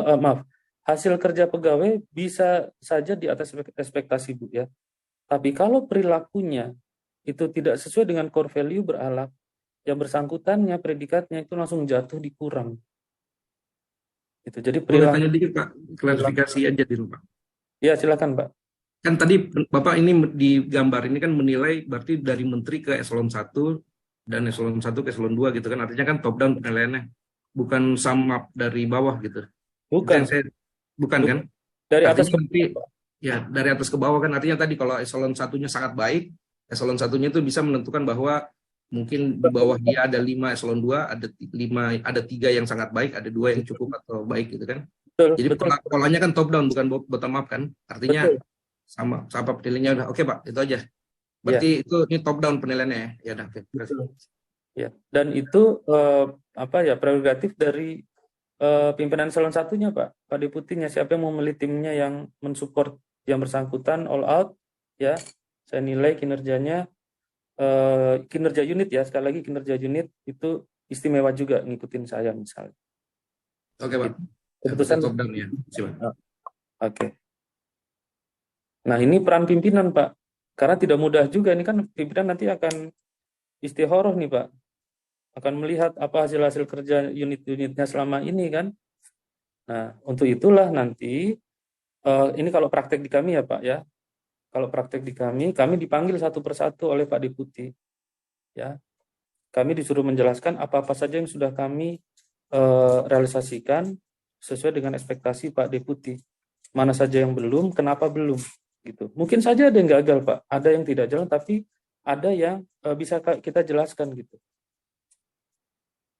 hasil kerja pegawai bisa saja di atas ekspektasi, Bu ya. Tapi kalau perilakunya itu tidak sesuai dengan core value berakhlak, yang bersangkutannya predikatnya itu langsung jatuh dikurang. Gitu. Jadi Boleh tanya dikit Pak, klarifikasi aja dulu Pak. Ya silakan Pak. Kan tadi Bapak ini di gambar ini kan menilai berarti dari menteri ke eselon 1 dan eselon 1 ke eselon 2 gitu kan, artinya kan top down penilaiannya, bukan sum up dari bawah gitu. Bukan. Bukan kan? Dari artinya atas ke nanti, ya dari atas ke bawah kan, artinya tadi kalau eselon 1-nya sangat baik, eselon 1-nya itu bisa menentukan bahwa mungkin di bawah dia ada 5 eselon 2, ada 3 yang sangat baik, ada 2 yang cukup atau baik gitu kan. Jadi polanya kan top down bukan bottom up kan. Artinya sama penilaiannya udah oke Pak, itu aja. Berarti ini top down penilaiannya ya. Ya udah oke. Ya, dan itu prerogatif dari pimpinan eselon 1-nya Pak Deputinya, siapa yang mau memilih timnya yang mensupport yang bersangkutan all out ya. Saya nilai kinerjanya kinerja unit ya, sekali lagi kinerja unit itu istimewa juga ngikutin saya misalnya. Oke Pak. Keputusan top down ya. Oke. Nah, ini peran pimpinan Pak. Karena tidak mudah juga, ini kan pimpinan nanti akan istikharah nih Pak. Akan melihat apa hasil-hasil kerja unit-unitnya selama ini kan. Nah, untuk itulah nanti ini kalau praktek di kami ya Pak ya. Kalau praktek di kami dipanggil satu persatu oleh Pak Deputi. Ya. Kami disuruh menjelaskan apa-apa saja yang sudah kami realisasikan sesuai dengan ekspektasi Pak Deputi. Mana saja yang belum, kenapa belum, gitu. Mungkin saja ada yang gagal, Pak. Ada yang tidak jalan, tapi ada yang bisa kita jelaskan, gitu.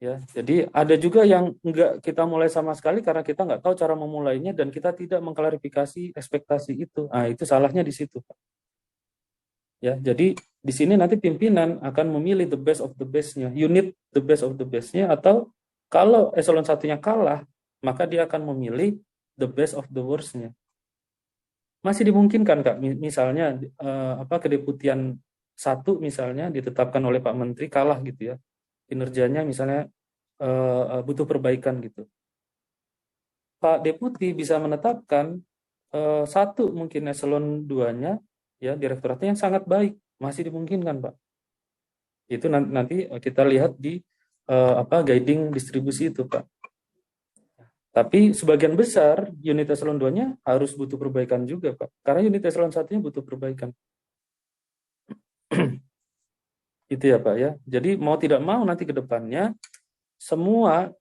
Ya, jadi ada juga yang enggak kita mulai sama sekali karena kita nggak tahu cara memulainya dan kita tidak mengklarifikasi ekspektasi itu. Nah, itu salahnya di situ, Pak. Ya, jadi di sini nanti pimpinan akan memilih the best of the best-nya, unit the best of the best-nya, atau kalau eselon 1-nya kalah, maka dia akan memilih the best of the worst-nya. Masih dimungkinkan Kak, misalnya kedeputian 1 misalnya ditetapkan oleh Pak Menteri kalah gitu ya, kinerjanya misalnya butuh perbaikan gitu. Pak Deputi bisa menetapkan 1 mungkin eselon 2-nya ya, direktoratnya yang sangat baik, masih dimungkinkan Pak. Itu nanti kita lihat di guiding distribusi itu Pak. Tapi sebagian besar unit eselon 2-nya harus butuh perbaikan juga, Pak. Karena unit eselon 1-nya butuh perbaikan. Itu ya, Pak ya. Jadi mau tidak mau nanti ke depannya semua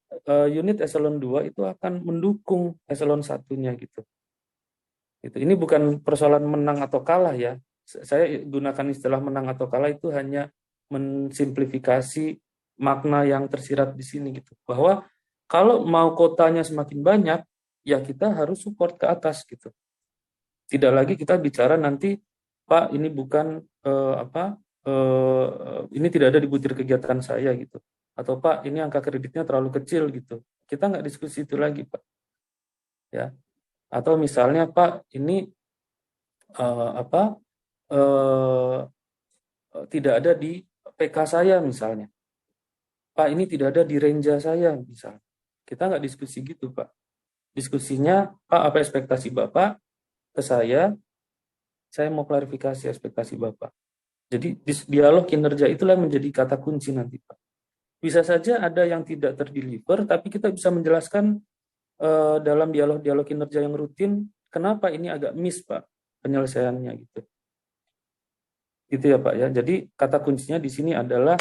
unit eselon 2 itu akan mendukung eselon 1-nya gitu. Ini bukan persoalan menang atau kalah ya. Saya gunakan istilah menang atau kalah itu hanya mensimplifikasi makna yang tersirat di sini gitu. Bahwa kalau mau kotanya semakin banyak, ya kita harus support ke atas gitu. Tidak lagi kita bicara nanti, Pak, ini bukan ini tidak ada di butir kegiatan saya gitu. Atau Pak, ini angka kreditnya terlalu kecil gitu. Kita nggak diskusi itu lagi, Pak. Ya. Atau misalnya Pak, ini tidak ada di PK saya misalnya. Pak, ini tidak ada di renja saya misalnya. Kita nggak diskusi gitu, Pak. Diskusinya, Pak, apa ekspektasi Bapak ke saya mau klarifikasi ekspektasi Bapak. Jadi dialog kinerja itulah yang menjadi kata kunci nanti, Pak. Bisa saja ada yang tidak terdeliver, tapi kita bisa menjelaskan dalam dialog kinerja yang rutin, kenapa ini agak miss, Pak, penyelesaiannya gitu. Gitu ya, Pak ya. Jadi kata kuncinya di sini adalah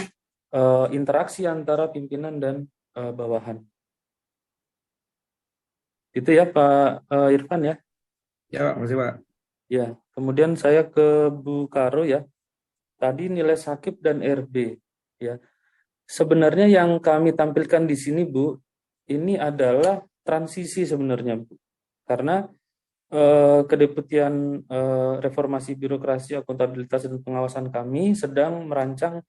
interaksi antara pimpinan dan bawahan. Itu ya, Pak Irfan ya. Ya, Pak, makasih, Pak. Ya, kemudian saya ke Bu Karo ya. Tadi nilai sakit dan RB ya. Sebenarnya yang kami tampilkan di sini, Bu, ini adalah transisi sebenarnya, Bu. Karena Kedeputian Reformasi Birokrasi, Akuntabilitas dan Pengawasan kami sedang merancang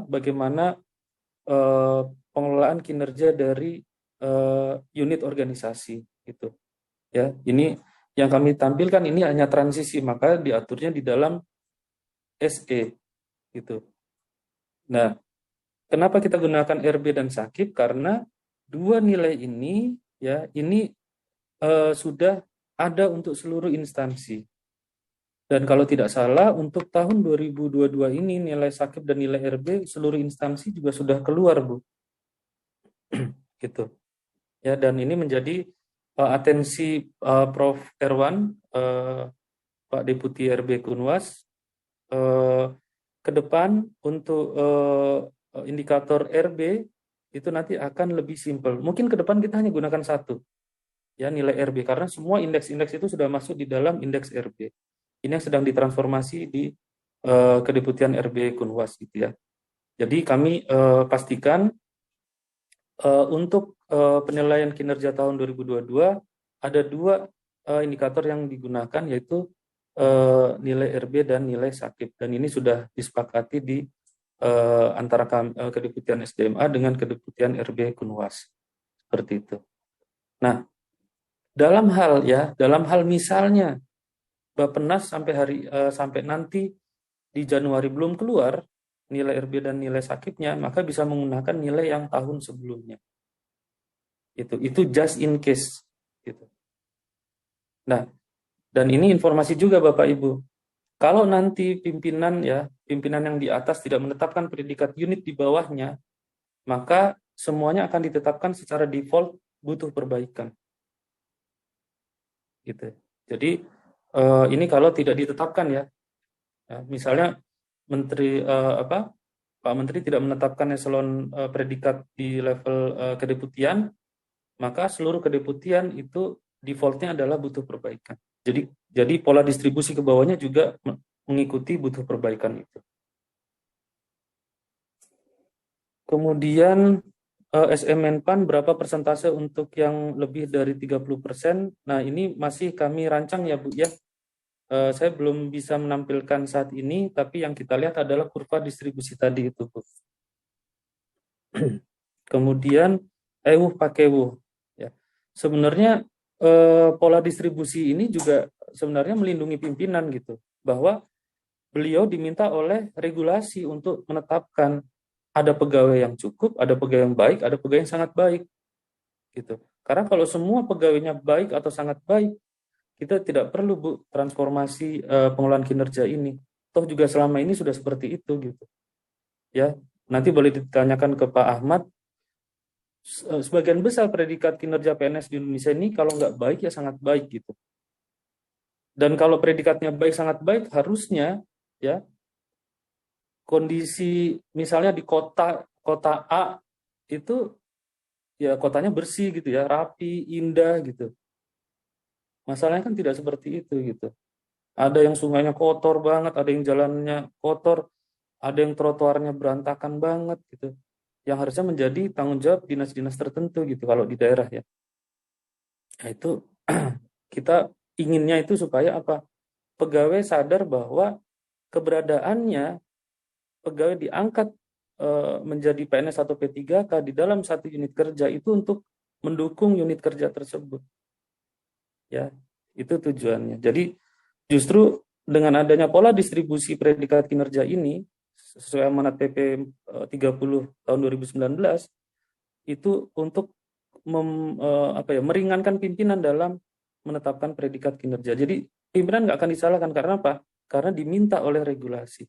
bagaimana pengelolaan kinerja dari unit organisasi gitu. Ya, ini yang kami tampilkan ini hanya transisi, maka diaturnya di dalam SE gitu. Nah, kenapa kita gunakan RB dan sakit? Karena dua nilai ini ya ini sudah ada untuk seluruh instansi. Dan kalau tidak salah untuk tahun 2022 ini nilai sakit dan nilai RB seluruh instansi juga sudah keluar, Bu. Gitu. Ya, dan ini menjadi atensi Prof. Erwan, Pak Deputi RB Kunwas, ke depan untuk indikator RB itu nanti akan lebih simpel. Mungkin ke depan kita hanya gunakan satu, ya, nilai RB, karena semua indeks-indeks itu sudah masuk di dalam indeks RB. Ini yang sedang ditransformasi di Kedeputian RB Kunwas gitu ya. Jadi kami pastikan untuk penilaian kinerja tahun 2022 ada dua indikator yang digunakan, yaitu nilai RB dan nilai sakit, dan ini sudah disepakati di antara Kedeputian SDMA dengan Kedeputian RB Kunwas seperti itu. Nah, dalam hal misalnya Bappenas sampai nanti di Januari belum keluar nilai RB dan nilai sakitnya, maka bisa menggunakan nilai yang tahun sebelumnya. Itu just in case gitu. Nah, dan ini informasi juga Bapak Ibu. Kalau nanti pimpinan yang di atas tidak menetapkan predikat unit di bawahnya, maka semuanya akan ditetapkan secara default butuh perbaikan. Gitu. Jadi ini kalau tidak ditetapkan ya. Misalnya Pak Menteri tidak menetapkan eselon predikat di level kedeputian, maka seluruh kedeputian itu defaultnya adalah butuh perbaikan. Jadi pola distribusi ke bawahnya juga mengikuti butuh perbaikan itu. Kemudian SMNPAN berapa persentase untuk yang lebih dari 30%? Nah, ini masih kami rancang ya Bu ya. Saya belum bisa menampilkan saat ini, tapi yang kita lihat adalah kurva distribusi tadi itu, Bu. Kemudian pakewuh ya. Sebenarnya pola distribusi ini juga sebenarnya melindungi pimpinan gitu, bahwa beliau diminta oleh regulasi untuk menetapkan ada pegawai yang cukup, ada pegawai yang baik, ada pegawai yang sangat baik gitu. Karena kalau semua pegawainya baik atau sangat baik, kita tidak perlu Bu transformasi pengelolaan kinerja ini. Toh juga selama ini sudah seperti itu gitu. Ya, nanti boleh ditanyakan ke Pak Ahmad. Sebagian besar predikat kinerja PNS di Indonesia ini kalau nggak baik ya sangat baik gitu. Dan kalau predikatnya baik sangat baik, harusnya ya kondisi misalnya di kota A itu ya kotanya bersih gitu ya, rapi, indah gitu. Masalahnya kan tidak seperti itu gitu. Ada yang sungainya kotor banget, ada yang jalannya kotor, ada yang trotoarnya berantakan banget gitu. Yang harusnya menjadi tanggung jawab dinas-dinas tertentu gitu kalau di daerah ya. Nah, itu kita inginnya itu supaya apa? Pegawai sadar bahwa keberadaannya pegawai diangkat menjadi PNS atau P3K di dalam satu unit kerja itu untuk mendukung unit kerja tersebut. Ya, itu tujuannya. Jadi justru dengan adanya pola distribusi predikat kinerja ini sesuai amanat PP 30 tahun 2019 itu untuk meringankan pimpinan dalam menetapkan predikat kinerja. Jadi pimpinan nggak akan disalahkan karena apa? Karena diminta oleh regulasi.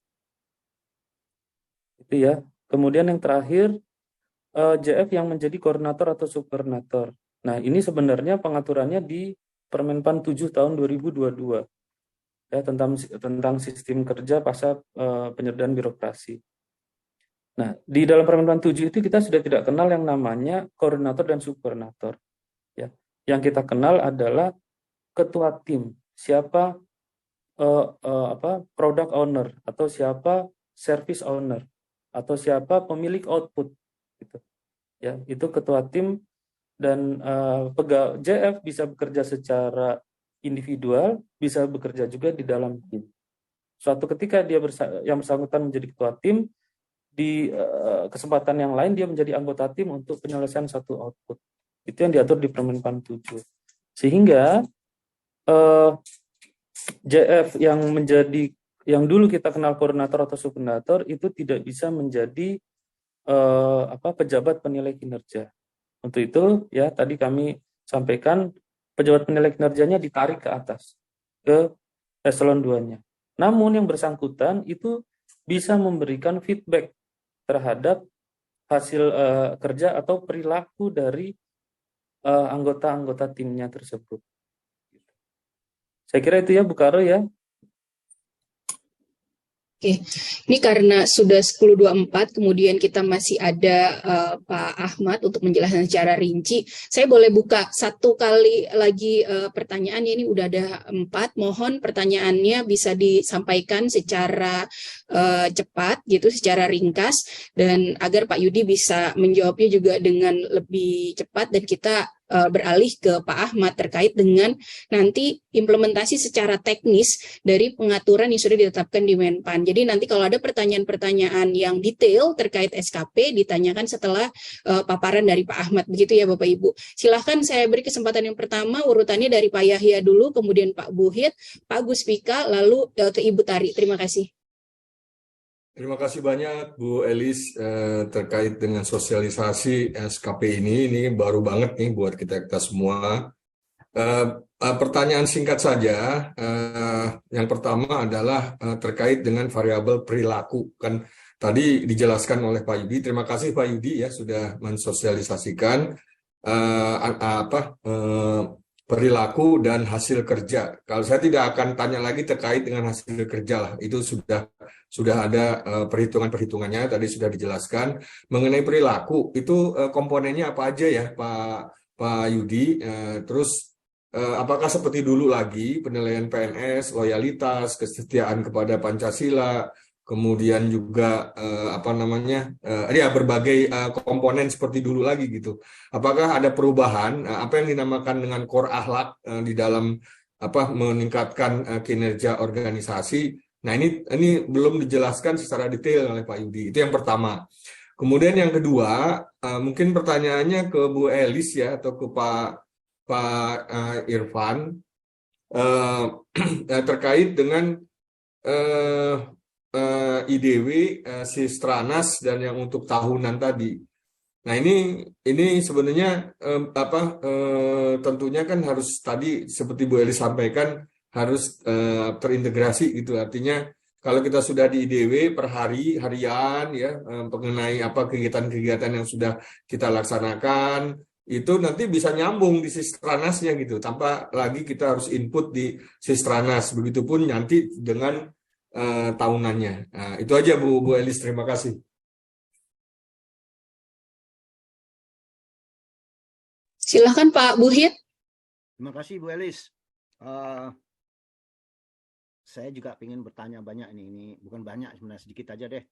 Itu ya. Kemudian yang terakhir JF yang menjadi koordinator atau subkoordinator. Nah, ini sebenarnya pengaturannya di Permenpan 7 tahun 2022 ya tentang sistem kerja pasca penyederhanaan birokrasi. Nah, di dalam Permenpan 7 itu kita sudah tidak kenal yang namanya koordinator dan subkoordinator. Ya. Yang kita kenal adalah ketua tim, siapa product owner atau siapa service owner atau siapa pemilik output gitu. Ya, itu ketua tim dan pegawai JF bisa bekerja secara individual, bisa bekerja juga di dalam tim. Suatu ketika yang bersangkutan menjadi ketua tim, di kesempatan yang lain dia menjadi anggota tim untuk penyelesaian satu output. Itu yang diatur di Permenpan 7. Sehingga JF yang dulu kita kenal koordinator atau subkoordinator itu tidak bisa menjadi pejabat penilai kinerja. Untuk itu ya tadi kami sampaikan pejabat penilai kinerjanya ditarik ke atas ke eselon 2-nya. Namun yang bersangkutan itu bisa memberikan feedback terhadap hasil kerja atau perilaku dari anggota-anggota timnya tersebut. Saya kira itu ya Bu Karo ya. Oke, ini karena sudah 10.24, kemudian kita masih ada Pak Ahmad untuk menjelaskan secara rinci. Saya boleh buka satu kali lagi pertanyaannya, ini udah ada 4. Mohon pertanyaannya bisa disampaikan secara cepat, gitu, secara ringkas, dan agar Pak Yudi bisa menjawabnya juga dengan lebih cepat, dan kita beralih ke Pak Ahmad terkait dengan nanti implementasi secara teknis dari pengaturan yang sudah ditetapkan di Menpan. Jadi nanti kalau ada pertanyaan-pertanyaan yang detail terkait SKP ditanyakan setelah paparan dari Pak Ahmad. Begitu ya Bapak Ibu. Silahkan saya beri kesempatan yang pertama, urutannya dari Pak Yahya dulu, kemudian Pak Buhit, Pak Guspika, lalu ke Ibu Tari. Terima kasih. Terima kasih banyak Bu Elis terkait dengan sosialisasi SKP ini baru banget nih buat kita semua. Pertanyaan singkat saja, yang pertama adalah terkait dengan variabel perilaku. Kan tadi dijelaskan oleh Pak Yudi. Terima kasih Pak Yudi ya sudah mensosialisasikan perilaku dan hasil kerja. Kalau saya tidak akan tanya lagi terkait dengan hasil kerja lah, itu sudah ada perhitungannya tadi sudah dijelaskan. Mengenai perilaku itu komponennya apa aja ya Pak Yudi? Terus apakah seperti dulu lagi penilaian PNS, loyalitas, kesetiaan kepada Pancasila, kemudian juga berbagai komponen seperti dulu lagi gitu. Apakah ada perubahan apa yang dinamakan dengan core akhlak di dalam meningkatkan kinerja organisasi? Nah, ini belum dijelaskan secara detail oleh Pak Yudi. Itu yang pertama. Kemudian yang kedua, mungkin pertanyaannya ke Bu Elis ya atau ke Pak Irfan terkait dengan IDW, Sistranas dan yang untuk tahunan tadi. Nah, ini sebenarnya tentunya kan harus tadi seperti Bu Elis sampaikan harus terintegrasi gitu. Artinya kalau kita sudah di IDW per harian ya mengenai kegiatan-kegiatan yang sudah kita laksanakan itu nanti bisa nyambung di Sistranasnya gitu tanpa lagi kita harus input di Sistranas. Begitupun nanti dengan tahunannya. Nah, itu aja Bu Elis, terima kasih. Silahkan Pak Buhit. Terima kasih Bu Elis. Saya juga ingin bertanya banyak ini bukan banyak sebenarnya, sedikit aja deh.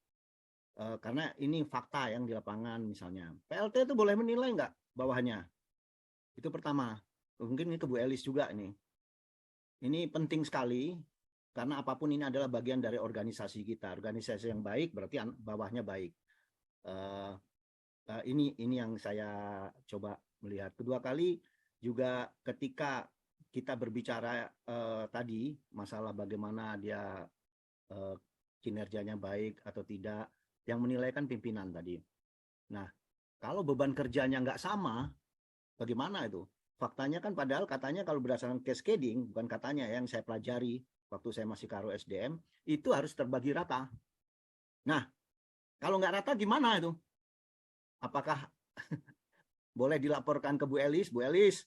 Karena ini fakta yang di lapangan misalnya. PLT itu boleh menilai nggak bawahannya? Itu pertama. mungkin ini ke Bu Elis juga nih. Ini penting sekali karena apapun ini adalah bagian dari organisasi kita. Organisasi yang baik berarti bawahnya baik. Ini yang saya coba melihat. Kedua kali juga ketika kita berbicara tadi masalah bagaimana dia kinerjanya baik atau tidak, yang menilai kan pimpinan tadi. Nah, kalau beban kerjanya nggak sama, bagaimana itu? Faktanya kan padahal katanya kalau berdasarkan cascading, bukan katanya yang saya pelajari waktu saya masih karo SDM, itu harus terbagi rata. Nah, kalau nggak rata gimana itu? Apakah boleh dilaporkan ke Bu Elis? Bu Elis,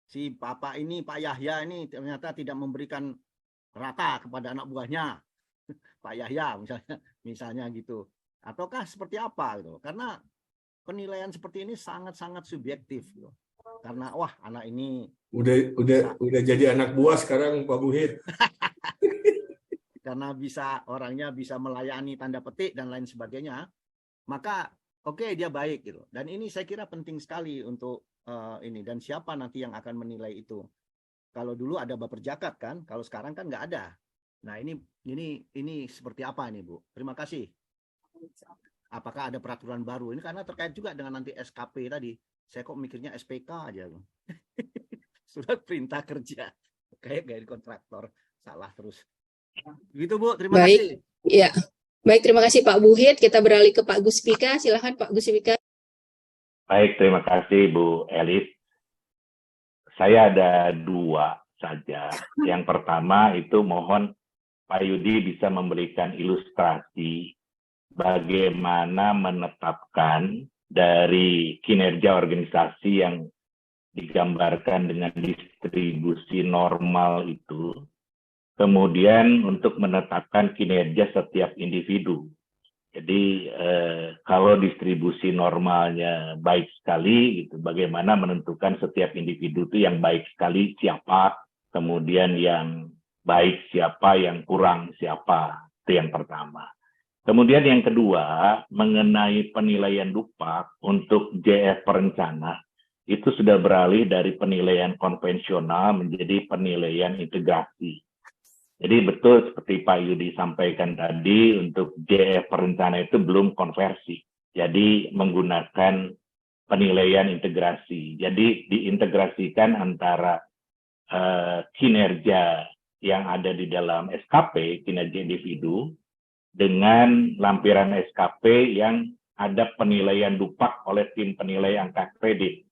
si Papa ini, Pak Yahya ini ternyata tidak memberikan rata kepada anak buahnya. Pak Yahya misalnya gitu. Ataukah seperti apa gitu? Karena penilaian seperti ini sangat-sangat subjektif gitu. Karena wah anak ini udah jadi anak buah sekarang Pak Buhit. Karena orangnya bisa melayani tanda petik dan lain sebagainya, maka oke, dia baik gitu. Dan ini saya kira penting sekali untuk ini, dan siapa nanti yang akan menilai itu. Kalau dulu ada Baper Jakat kan, kalau sekarang kan nggak ada. Nah ini seperti apa ini Bu? Terima kasih. Apakah ada peraturan baru? Ini karena terkait juga dengan nanti SKP tadi. Saya kok mikirnya SPK aja. Surat perintah kerja. Kayak gaji kontraktor. Salah terus. Gitu Bu, terima kasih. Ya. Baik, terima kasih Pak Buhit. Kita beralih ke Pak Guspika. Silakan Pak Guspika. Baik, terima kasih Bu Elis. Saya ada 2 saja. Yang pertama itu mohon Pak Yudi bisa memberikan ilustrasi bagaimana menetapkan dari kinerja organisasi yang digambarkan dengan distribusi normal itu, kemudian untuk menetapkan kinerja setiap individu. Jadi kalau distribusi normalnya baik sekali, gitu, bagaimana menentukan setiap individu itu yang baik sekali siapa, kemudian yang baik siapa, yang kurang siapa, itu yang pertama. Kemudian yang kedua, mengenai penilaian Dupak untuk JF perencana, itu sudah beralih dari penilaian konvensional menjadi penilaian integrasi. Jadi betul seperti Pak Yudi sampaikan tadi, untuk JF perencana itu belum konversi. Jadi menggunakan penilaian integrasi. Jadi diintegrasikan antara kinerja yang ada di dalam SKP, kinerja individu, dengan lampiran SKP yang ada penilaian Dupak oleh tim penilai angka kredit.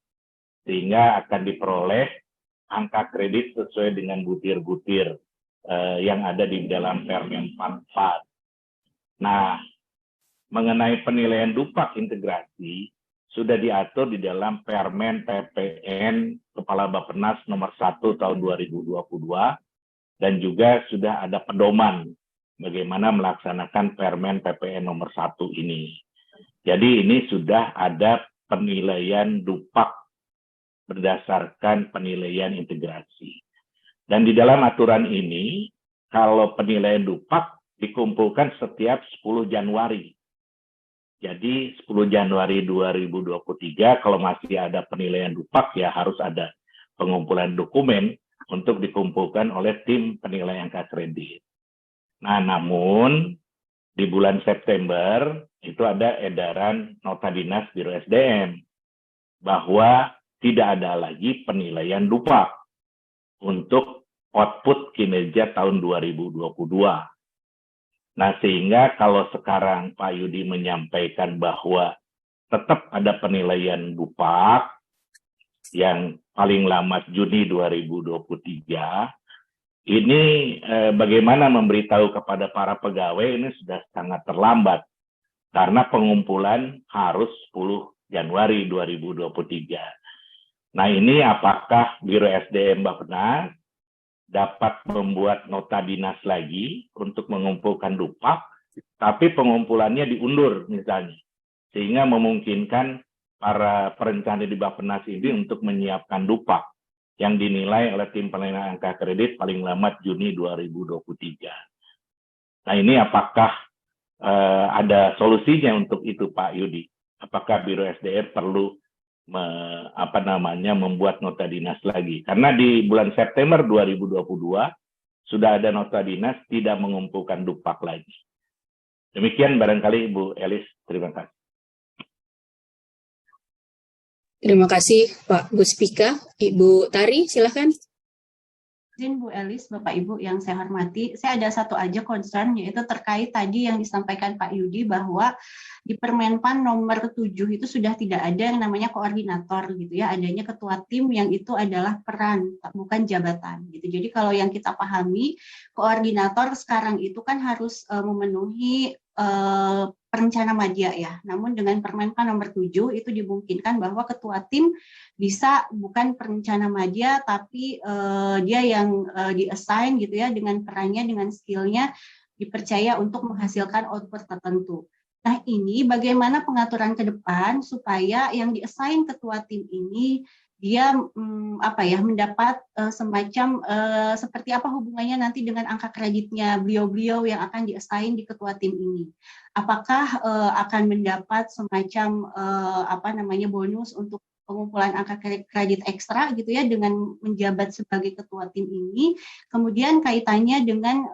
Sehingga akan diperoleh angka kredit sesuai dengan butir-butir yang ada di dalam Permen 44. Nah, mengenai penilaian Dupak integrasi sudah diatur di dalam Permen PPN Kepala Bappenas nomor 1 tahun 2022 dan juga sudah ada pedoman bagaimana melaksanakan Permen PPN nomor 1 ini. Jadi ini sudah ada penilaian Dupak berdasarkan penilaian integrasi. Dan di dalam aturan ini, kalau penilaian Dupak dikumpulkan setiap 10 Januari. Jadi 10 Januari 2023, kalau masih ada penilaian Dupak, ya harus ada pengumpulan dokumen untuk dikumpulkan oleh tim penilai angka kredit. Nah, namun di bulan September itu ada edaran Nota Dinas Biro SDM bahwa tidak ada lagi penilaian Dupak untuk output kinerja tahun 2022. Nah, sehingga kalau sekarang Pak Yudi menyampaikan bahwa tetap ada penilaian Dupak yang paling lama Juni 2023, ini bagaimana memberitahu kepada para pegawai ini sudah sangat terlambat karena pengumpulan harus 10 Januari 2023. Nah, ini apakah Biro SDM Bappenas dapat membuat nota dinas lagi untuk mengumpulkan Dupak, tapi pengumpulannya diundur misalnya, sehingga memungkinkan para perencana di Bappenas ini untuk menyiapkan Dupak yang dinilai oleh tim penilai angka kredit paling lambat Juni 2023. Nah, ini apakah ada solusinya untuk itu Pak Yudi? Apakah Biro SDM perlu membuat nota dinas lagi. Karena di bulan September 2022 sudah ada nota dinas tidak mengumpulkan dupak lagi. Demikian barangkali Ibu Elis, terima kasih. Terima kasih Pak Guspika. Ibu Tari, silahkan. Izin Bu Elis, Bapak Ibu yang saya hormati, saya ada satu aja concern, yaitu terkait tadi yang disampaikan Pak Yudi bahwa di Permenpan nomor 7 itu sudah tidak ada yang namanya koordinator gitu ya, adanya ketua tim yang itu adalah peran, bukan jabatan gitu. Jadi kalau yang kita pahami, koordinator sekarang itu kan harus memenuhi perencana madya ya. Namun dengan Permenpan nomor 7 itu dimungkinkan bahwa ketua tim bisa bukan perencana madya tapi dia yang di-assign gitu ya dengan perannya, dengan skillnya dipercaya untuk menghasilkan output tertentu. Nah ini bagaimana pengaturan ke depan supaya yang di-assign ketua tim ini dia mendapat semacam seperti apa hubungannya nanti dengan angka kreditnya beliau-beliau yang akan di-assign di ketua tim ini. Apakah akan mendapat semacam bonus untuk pengumpulan angka kredit ekstra gitu ya dengan menjabat sebagai ketua tim ini. Kemudian kaitannya dengan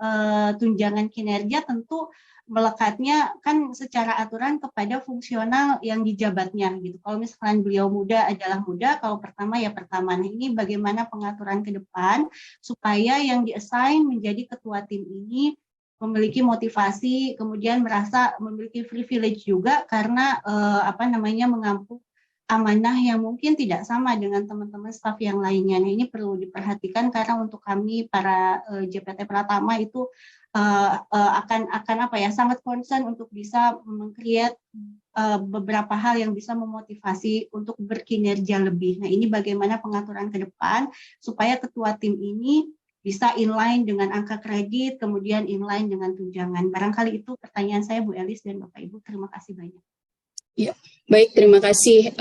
tunjangan kinerja tentu melekatnya kan secara aturan kepada fungsional yang dijabatnya gitu. Kalau misalkan beliau muda adalah muda, kalau pertama ya pertama. Nah ini bagaimana pengaturan ke depan supaya yang di-assign menjadi ketua tim ini memiliki motivasi, kemudian merasa memiliki privilege juga karena mengampu amanah yang mungkin tidak sama dengan teman-teman staf yang lainnya. Nah ini perlu diperhatikan karena untuk kami para JPT Pratama itu akan sangat concern untuk bisa meng-create beberapa hal yang bisa memotivasi untuk berkinerja lebih. Nah ini bagaimana pengaturan ke depan supaya ketua tim ini bisa inline dengan angka kredit, kemudian inline dengan tunjangan. Barangkali itu pertanyaan saya Bu Elis dan Bapak Ibu. Terima kasih banyak. Ya, baik, terima kasih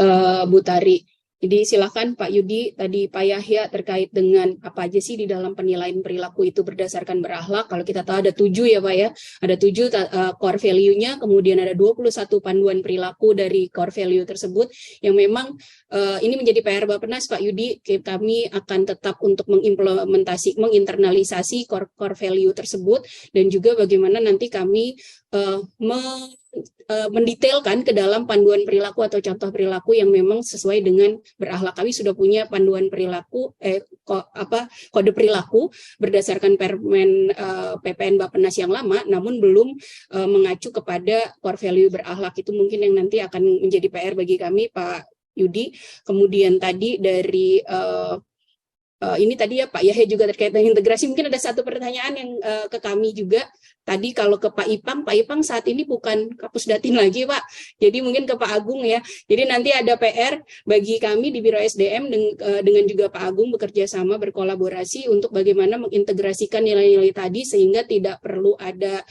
Bu Tari. Jadi silakan Pak Yudi, tadi Pak Yahya terkait dengan apa aja sih di dalam penilaian perilaku itu berdasarkan berakhlak. Kalau kita tahu ada 7 ya Pak ya, ada 7 core value-nya, kemudian ada 21 panduan perilaku dari core value tersebut yang memang ini menjadi PR Bappenas Pak Yudi. Kami akan tetap untuk menginternalisasi core value tersebut dan juga bagaimana nanti kami mendetailkan ke dalam panduan perilaku atau contoh perilaku yang memang sesuai dengan berakhlak. Kami sudah punya panduan perilaku kode perilaku berdasarkan Permen PPN Bappenas yang lama, namun belum mengacu kepada core value berakhlak. Itu mungkin yang nanti akan menjadi PR bagi kami Pak Yudi. Kemudian tadi dari ini tadi ya Pak Yahya juga terkait dengan integrasi. Mungkin ada satu pertanyaan yang ke kami juga. Tadi kalau ke Pak Ipang saat ini bukan Kapus Datin lagi Pak. Jadi mungkin ke Pak Agung ya. Jadi nanti ada PR bagi kami di Biro SDM dengan juga Pak Agung bekerja sama berkolaborasi untuk bagaimana mengintegrasikan nilai-nilai tadi sehingga tidak perlu ada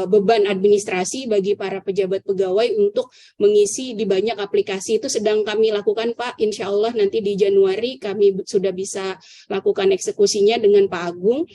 beban administrasi bagi para pejabat pegawai untuk mengisi di banyak aplikasi. Itu sedang kami lakukan Pak. Insya Allah nanti di Januari kami sudah bisa lakukan eksekusinya dengan Pak Agung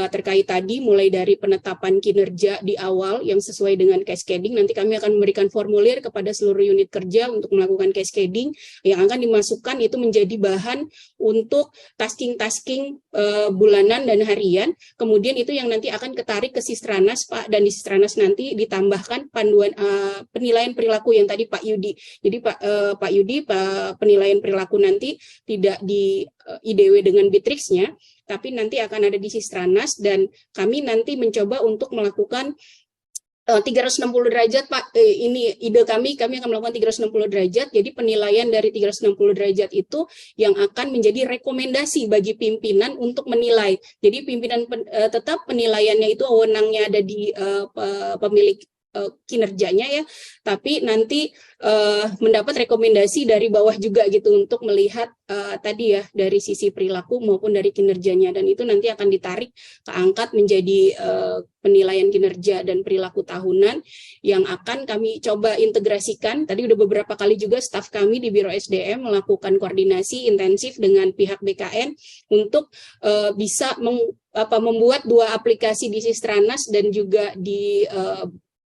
terkait tadi mulai dari penetapan kinerja di awal yang sesuai dengan cascading. Nanti kami akan memberikan formulir kepada seluruh unit kerja untuk melakukan cascading yang akan dimasukkan itu menjadi bahan untuk tasking-tasking bulanan dan harian. Kemudian itu yang nanti akan ketarik ke Sistranas Pak, dan di Sistranas nanti ditambahkan panduan penilaian perilaku yang tadi Pak Yudi. Jadi Pak Yudi, penilaian perilaku nanti tidak di IDW dengan Bitrix-nya, tapi nanti akan ada di Sistranas dan kami nanti mencoba untuk melakukan 360 derajat Pak. Ini ide kami akan melakukan 360 derajat. Jadi penilaian dari 360 derajat itu yang akan menjadi rekomendasi bagi pimpinan untuk menilai. Jadi pimpinan tetap penilaiannya itu wewenangnya ada di pemilik kinerjanya ya, tapi nanti mendapat rekomendasi dari bawah juga gitu untuk melihat tadi ya dari sisi perilaku maupun dari kinerjanya, dan itu nanti akan ditarik keangkat menjadi penilaian kinerja dan perilaku tahunan yang akan kami coba integrasikan. Tadi udah beberapa kali juga staf kami di Biro SDM melakukan koordinasi intensif dengan pihak BKN untuk bisa membuat 2 aplikasi di Sistranas dan juga di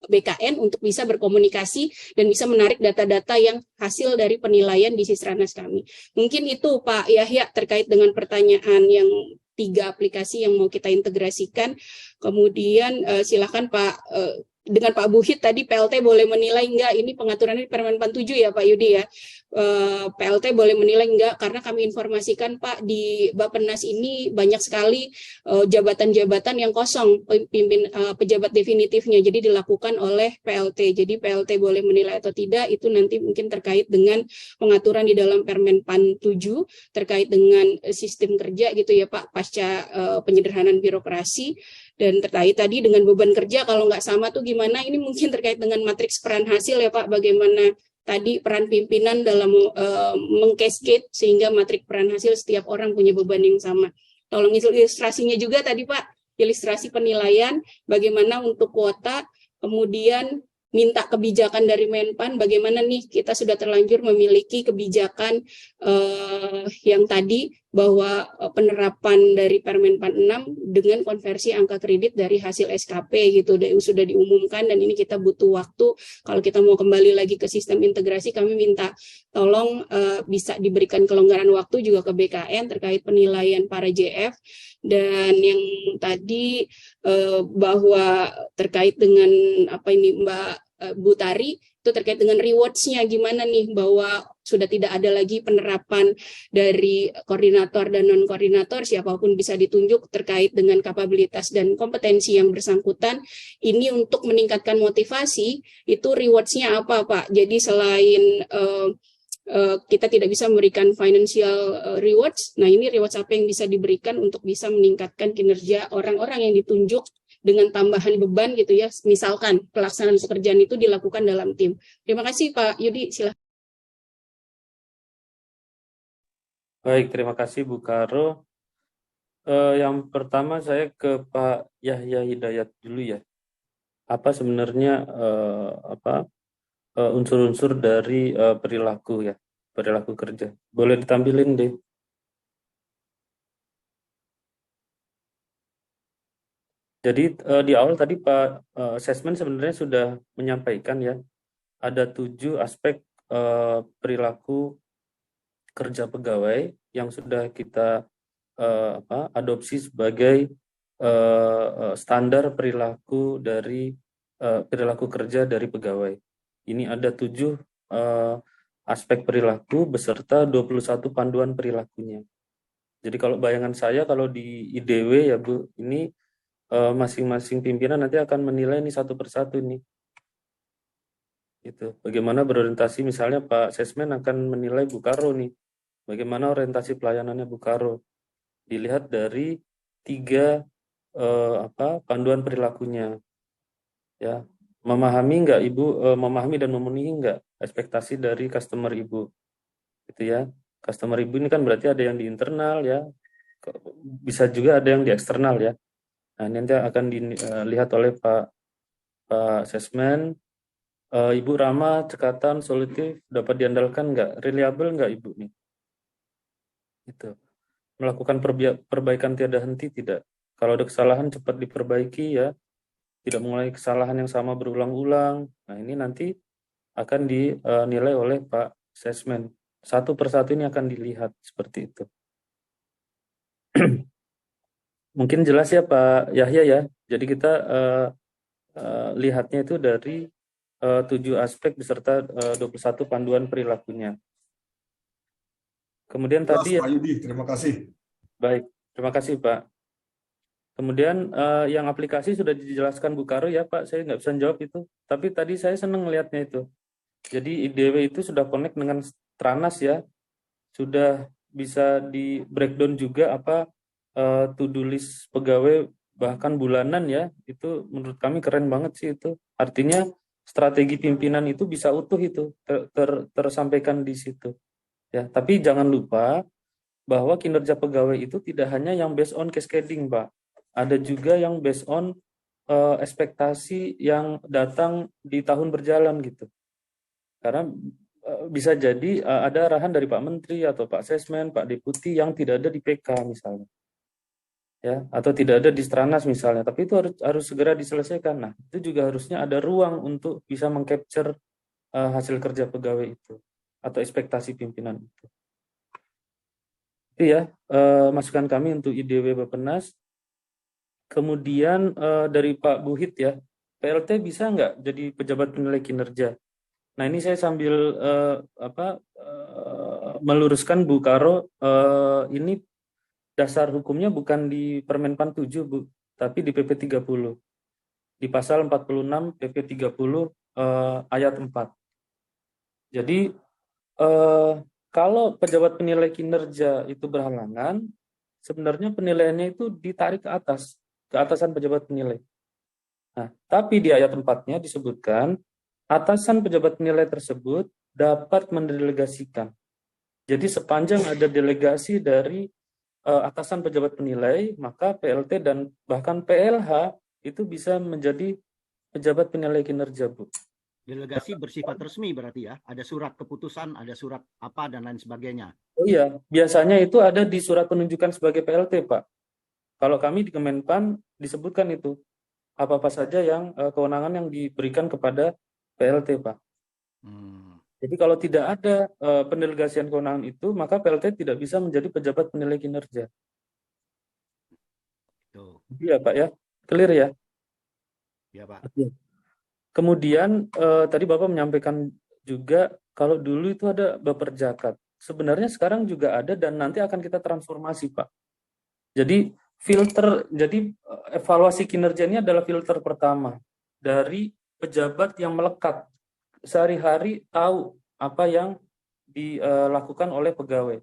BKN untuk bisa berkomunikasi dan bisa menarik data-data yang hasil dari penilaian di Sisranas kami. Mungkin itu Pak Yahya terkait dengan pertanyaan yang 3 aplikasi yang mau kita integrasikan. Kemudian silakan Pak, dengan Pak Buhit tadi PLT boleh menilai enggak, ini pengaturannya di Permen 7 ya Pak Yudi ya. PLT boleh menilai enggak, karena kami informasikan Pak di Bappenas ini banyak sekali jabatan-jabatan yang kosong pejabat definitifnya, jadi dilakukan oleh PLT. Jadi PLT boleh menilai atau tidak itu nanti mungkin terkait dengan pengaturan di dalam Permen 7 terkait dengan sistem kerja gitu ya Pak, pasca penyederhanaan birokrasi. Dan terkait tadi dengan beban kerja kalau nggak sama tuh gimana, ini mungkin terkait dengan matriks peran hasil ya Pak, bagaimana tadi peran pimpinan dalam mengcascade sehingga matriks peran hasil setiap orang punya beban yang sama. Tolong ilustrasinya juga tadi Pak, ilustrasi penilaian bagaimana untuk kuota, kemudian minta kebijakan dari Menpan, bagaimana nih kita sudah terlanjur memiliki kebijakan yang tadi bahwa penerapan dari Permenpan 6 dengan konversi angka kredit dari hasil SKP gitu sudah diumumkan, dan ini kita butuh waktu. Kalau kita mau kembali lagi ke sistem integrasi, kami minta tolong bisa diberikan kelonggaran waktu juga ke BKN terkait penilaian para JF. Dan yang tadi bahwa terkait dengan apa ini Mbak Bu Tari, itu terkait dengan rewards-nya gimana nih, bahwa sudah tidak ada lagi penerapan dari koordinator dan non-koordinator, siapapun bisa ditunjuk terkait dengan kapabilitas dan kompetensi yang bersangkutan. Ini untuk meningkatkan motivasi, itu rewards-nya apa Pak? Jadi selain kita tidak bisa memberikan financial rewards, nah ini rewards apa yang bisa diberikan untuk bisa meningkatkan kinerja orang-orang yang ditunjuk dengan tambahan beban gitu ya, misalkan pelaksanaan pekerjaan itu dilakukan dalam tim. Terima kasih Pak Yudi, silakan. Baik, terima kasih Bu Karo. Yang pertama saya ke Pak Yahya Hidayat dulu ya. Apa sebenarnya unsur-unsur dari perilaku ya, perilaku kerja. Boleh ditampilin deh. Jadi di awal tadi Pak Assessment sebenarnya sudah menyampaikan ya, ada 7 aspek perilaku kerja pegawai yang sudah kita adopsi sebagai standar perilaku dari perilaku kerja dari pegawai. Ini ada 7 aspek perilaku beserta 21 panduan perilakunya. Jadi kalau bayangan saya kalau di IDW ya Bu, ini masing-masing pimpinan nanti akan menilai ini satu persatu nih. Gitu. Bagaimana berorientasi, misalnya Pak Sesmen akan menilai Bu Karo nih. Bagaimana orientasi pelayanannya Bu Karo. Dilihat dari 3 panduan perilakunya. Ya, memahami nggak Ibu, memahami dan memenuhi nggak ekspektasi dari customer Ibu. Gitu ya. Customer Ibu ini kan berarti ada yang di internal ya. Bisa juga ada yang di eksternal ya. Nah, ini nanti akan dilihat oleh Pak Sesmen. Ibu ramah, cekatan, solutif, dapat diandalkan nggak? Reliable nggak Ibu nih? Itu. Melakukan perbaikan tiada henti tidak? Kalau ada kesalahan cepat diperbaiki ya. Tidak mengulangi kesalahan yang sama berulang-ulang. Nah, ini nanti akan dinilai oleh Pak Sesmen. Satu persatu ini akan dilihat seperti itu. Mungkin jelas ya Pak Yahya ya. Jadi kita lihatnya itu dari 7 aspek beserta 21 panduan perilakunya. Kemudian jelas, tadi Pak Yudi, terima kasih. Baik, terima kasih Pak. Kemudian yang aplikasi sudah dijelaskan Bu Karo ya Pak, saya nggak bisa jawab itu. Tapi tadi saya senang melihatnya itu. Jadi IDW itu sudah connect dengan Stranas ya. Sudah bisa di breakdown juga apa to-do list pegawai bahkan bulanan ya, itu menurut kami keren banget sih itu. Artinya strategi pimpinan itu bisa utuh itu tersampaikan di situ. Ya, tapi jangan lupa bahwa kinerja pegawai itu tidak hanya yang based on cascading, Pak. Ada juga yang based on ekspektasi yang datang di tahun berjalan gitu. Karena bisa jadi ada arahan dari Pak Menteri atau Pak Sesmen, Pak Deputi yang tidak ada di PK misalnya. ya, atau tidak ada di Stranas misalnya, tapi itu harus segera diselesaikan. Nah, itu juga harusnya ada ruang untuk bisa mengcapture hasil kerja pegawai itu atau ekspektasi pimpinan itu. Itu ya masukan kami untuk IDW Bappenas. Kemudian dari Pak Buhit ya, PLT bisa nggak jadi pejabat penilai kinerja? Nah, ini saya sambil meluruskan Bu Karo, ini dasar hukumnya bukan di Permenpan 7, Bu, tapi di PP 30. Di pasal 46 PP 30 ayat 4. Jadi kalau pejabat penilai kinerja itu berhalangan, sebenarnya penilaiannya itu ditarik ke atas, ke atasan pejabat penilai. Nah, tapi di ayat 4-nya disebutkan atasan pejabat penilai tersebut dapat mendelegasikan. Jadi sepanjang ada delegasi dari atasan pejabat penilai, maka PLT dan bahkan PLH itu bisa menjadi pejabat penilai kinerja, Bu. Delegasi bersifat resmi berarti ya? Ada surat keputusan, ada surat apa, dan lain sebagainya. Oh iya, biasanya itu ada di surat penunjukan sebagai PLT, Pak. Kalau kami di Kemenpan disebutkan itu, apa-apa saja yang kewenangan yang diberikan kepada PLT, Pak. Jadi kalau tidak ada pendelegasian kewenangan itu, maka PLT tidak bisa menjadi pejabat penilai kinerja. Iya, Pak ya. Clear ya? Iya, Pak. Kemudian tadi Bapak menyampaikan juga kalau dulu itu ada Baperjakat. Sebenarnya sekarang juga ada dan nanti akan kita transformasi, Pak. Jadi evaluasi kinerja ini adalah filter pertama dari pejabat yang melekat sehari-hari tahu apa yang dilakukan oleh pegawai.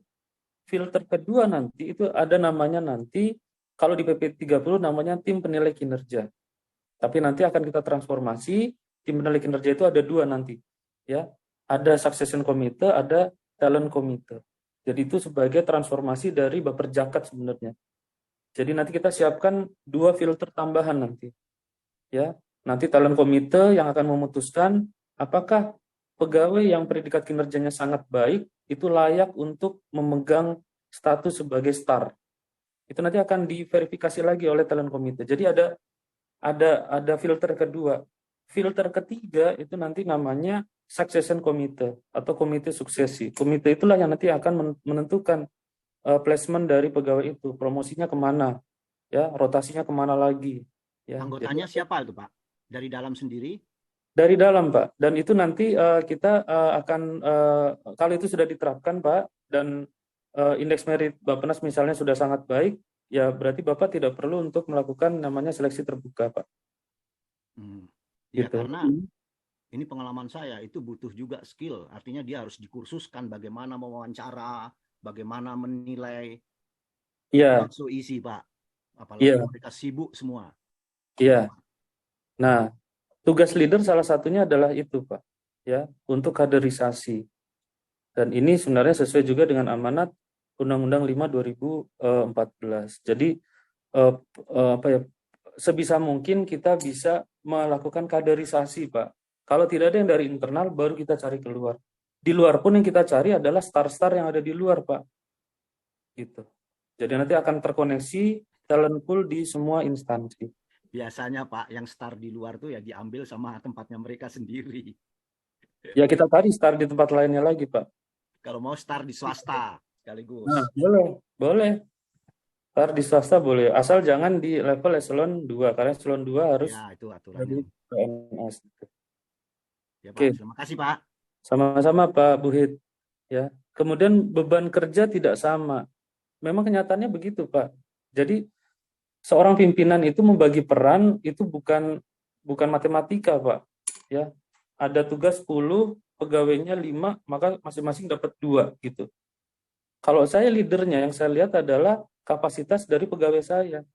Filter kedua nanti itu ada namanya nanti, kalau di PP 30 namanya tim penilai kinerja. Tapi nanti akan kita transformasi, tim penilai kinerja itu ada dua nanti. Ya, ada succession committee, ada talent committee. Jadi itu sebagai transformasi dari Baperjakat sebenarnya. Jadi nanti kita siapkan dua filter tambahan nanti. Ya, nanti talent committee yang akan memutuskan apakah pegawai yang predikat kinerjanya sangat baik itu layak untuk memegang status sebagai star. Itu nanti akan diverifikasi lagi oleh talent committee. Jadi ada filter kedua. Filter ketiga itu nanti namanya succession committee atau komite suksesi. Komite itulah yang nanti akan menentukan placement dari pegawai itu, promosinya kemana, ya, rotasinya kemana lagi. Ya. Anggotanya siapa itu, Pak? Dari dalam sendiri? Dari dalam, Pak. Dan itu nanti kita akan, kalau itu sudah diterapkan, Pak, dan indeks merit Bappenas misalnya sudah sangat baik, ya berarti Bapak tidak perlu untuk melakukan namanya seleksi terbuka, Pak. Ya, Gitu. karena ini pengalaman saya, itu butuh juga skill. Artinya dia harus dikursuskan bagaimana mewawancara, bagaimana menilai. Iya. So easy, Pak. Apalagi mereka sibuk semua. Iya. Nah, tugas leader salah satunya adalah itu, Pak, ya, untuk kaderisasi. Dan ini sebenarnya sesuai juga dengan amanat Undang-Undang 5 2014. Jadi sebisa mungkin kita bisa melakukan kaderisasi, Pak. Kalau tidak ada yang dari internal, baru kita cari keluar. Di luar pun yang kita cari adalah star-star yang ada di luar, Pak. Gitu. Jadi nanti akan terkoneksi talent pool di semua instansi. Biasanya, Pak, yang star di luar tuh ya diambil sama tempatnya mereka sendiri. Ya kita cari star di tempat lainnya lagi, Pak. Kalau mau star di swasta sekaligus. Nah, boleh. Star di swasta boleh, asal jangan di level eselon 2, karena eselon 2 harus ya, itu aturannya. PNS. Ya, Pak. Terima kasih, Pak. Sama-sama, Pak Buhit. Ya. Kemudian beban kerja tidak sama. Memang kenyataannya begitu, Pak. Jadi seorang pimpinan itu membagi peran itu bukan matematika, Pak. Ya. Ada tugas 10, pegawainya 5, maka masing-masing dapat 2 gitu. Kalau saya leadernya, yang saya lihat adalah kapasitas dari pegawai saya.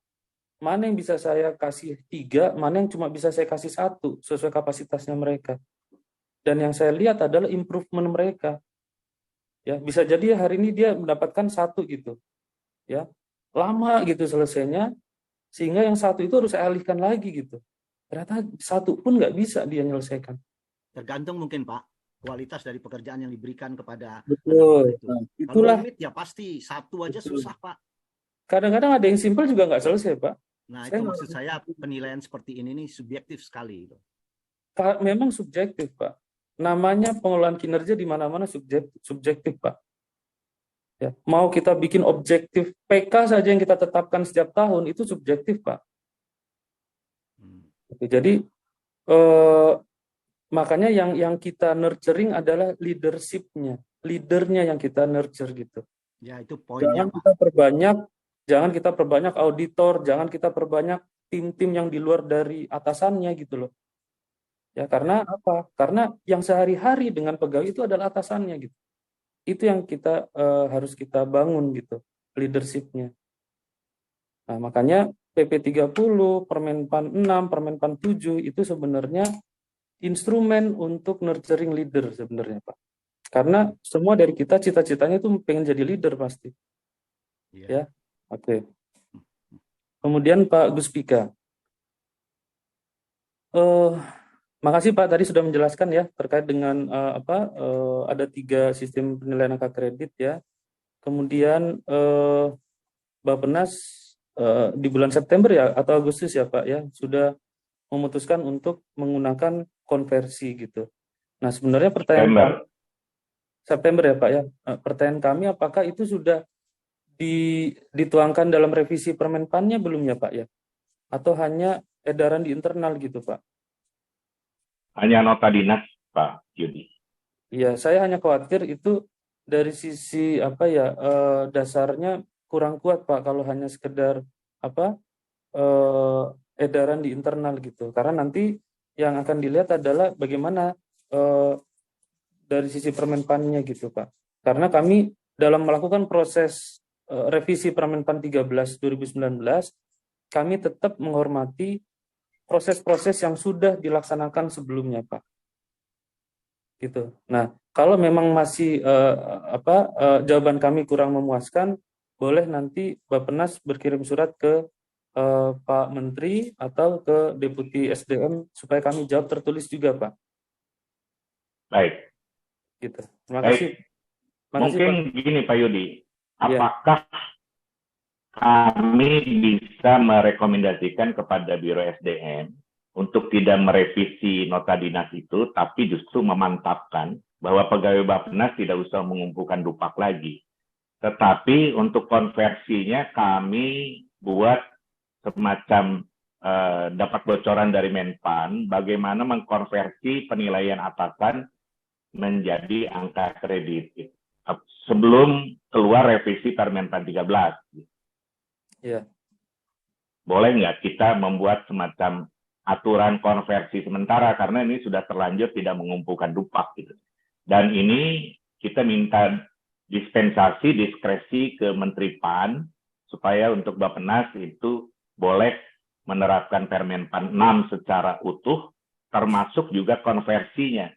Mana yang bisa saya kasih 3, mana yang cuma bisa saya kasih 1 sesuai kapasitasnya mereka. Dan yang saya lihat adalah improvement mereka. Ya, bisa jadi hari ini dia mendapatkan 1 gitu. Ya. Lama gitu selesainya, sehingga yang 1 itu harus saya alihkan lagi gitu. Ternyata 1 pun nggak bisa dia menyelesaikan. Tergantung mungkin, Pak, kualitas dari pekerjaan yang diberikan kepada betul. itu. Nah, itulah. Kalau rumit ya pasti 1 aja betul. Susah, Pak. kadang-kadang ada yang simpel juga nggak selesai, Pak. Nah, Saya itu nggak- maksud saya penilaian seperti ini nih subjektif sekali itu. Memang subjektif, Pak. Namanya pengelolaan kinerja di mana-mana subjektif, Pak. Ya, mau kita bikin objektif PK saja yang kita tetapkan setiap tahun itu subjektif, Pak. Oke, jadi makanya yang kita nurturing adalah leadership-nya, leadernya yang kita nurture gitu. Ya, itu poinnya, Pak. Jangan kita perbanyak auditor, jangan kita perbanyak tim-tim yang di luar dari atasannya gitu loh. Ya, karena apa? Karena yang sehari-hari dengan pegawai itu adalah atasannya gitu. Itu yang kita harus kita bangun gitu, leadership-nya. Nah, makanya PP 30, Permenpan 6, Permenpan 7 itu sebenarnya instrumen untuk nurturing leader sebenarnya, Pak. Karena semua dari kita cita-citanya itu pengen jadi leader pasti. Ya, oke. Kemudian Pak Gus Pika. Makasih Pak tadi sudah menjelaskan ya terkait dengan ada 3 sistem penilaian angka kredit ya. Kemudian Bappenas di bulan September ya atau Agustus ya Pak ya sudah memutuskan untuk menggunakan konversi gitu. Nah sebenarnya pertanyaan September ya Pak ya. Pertanyaan kami apakah itu sudah dituangkan dalam revisi Permenpannya belum ya Pak ya? Atau hanya edaran di internal gitu Pak? Hanya nota dinas Pak Yudi. Iya, saya hanya khawatir itu dari sisi dasarnya kurang kuat Pak kalau hanya sekedar edaran di internal gitu. Karena nanti yang akan dilihat adalah bagaimana dari sisi Permenpannya gitu Pak. Karena kami dalam melakukan proses revisi Permenpan 13 2019 kami tetap menghormati proses-proses yang sudah dilaksanakan sebelumnya Pak. Gitu. Nah, kalau memang masih jawaban kami kurang memuaskan, boleh nanti Bappenas berkirim surat ke Pak Menteri atau ke Deputi SDM supaya kami jawab tertulis juga, Pak. Baik. Gitu. Terima kasih. Mungkin Pak. Gini Pak Yudi, apakah kami bisa merekomendasikan kepada Biro SDM untuk tidak merevisi nota dinas itu, tapi justru memantapkan bahwa pegawai Bappenas tidak usah mengumpulkan dupak lagi. Tetapi untuk konversinya kami buat semacam dapat bocoran dari Menpan bagaimana mengkonversi penilaian atasan menjadi angka kredit sebelum keluar revisi Permenpan 13. Iya. Boleh nggak kita membuat semacam aturan konversi sementara karena ini sudah terlanjur tidak mengumpulkan dupak gitu. Dan ini kita minta dispensasi diskresi ke Menteri PAN supaya untuk Bappenas itu boleh menerapkan Permenpan 6 secara utuh termasuk juga konversinya.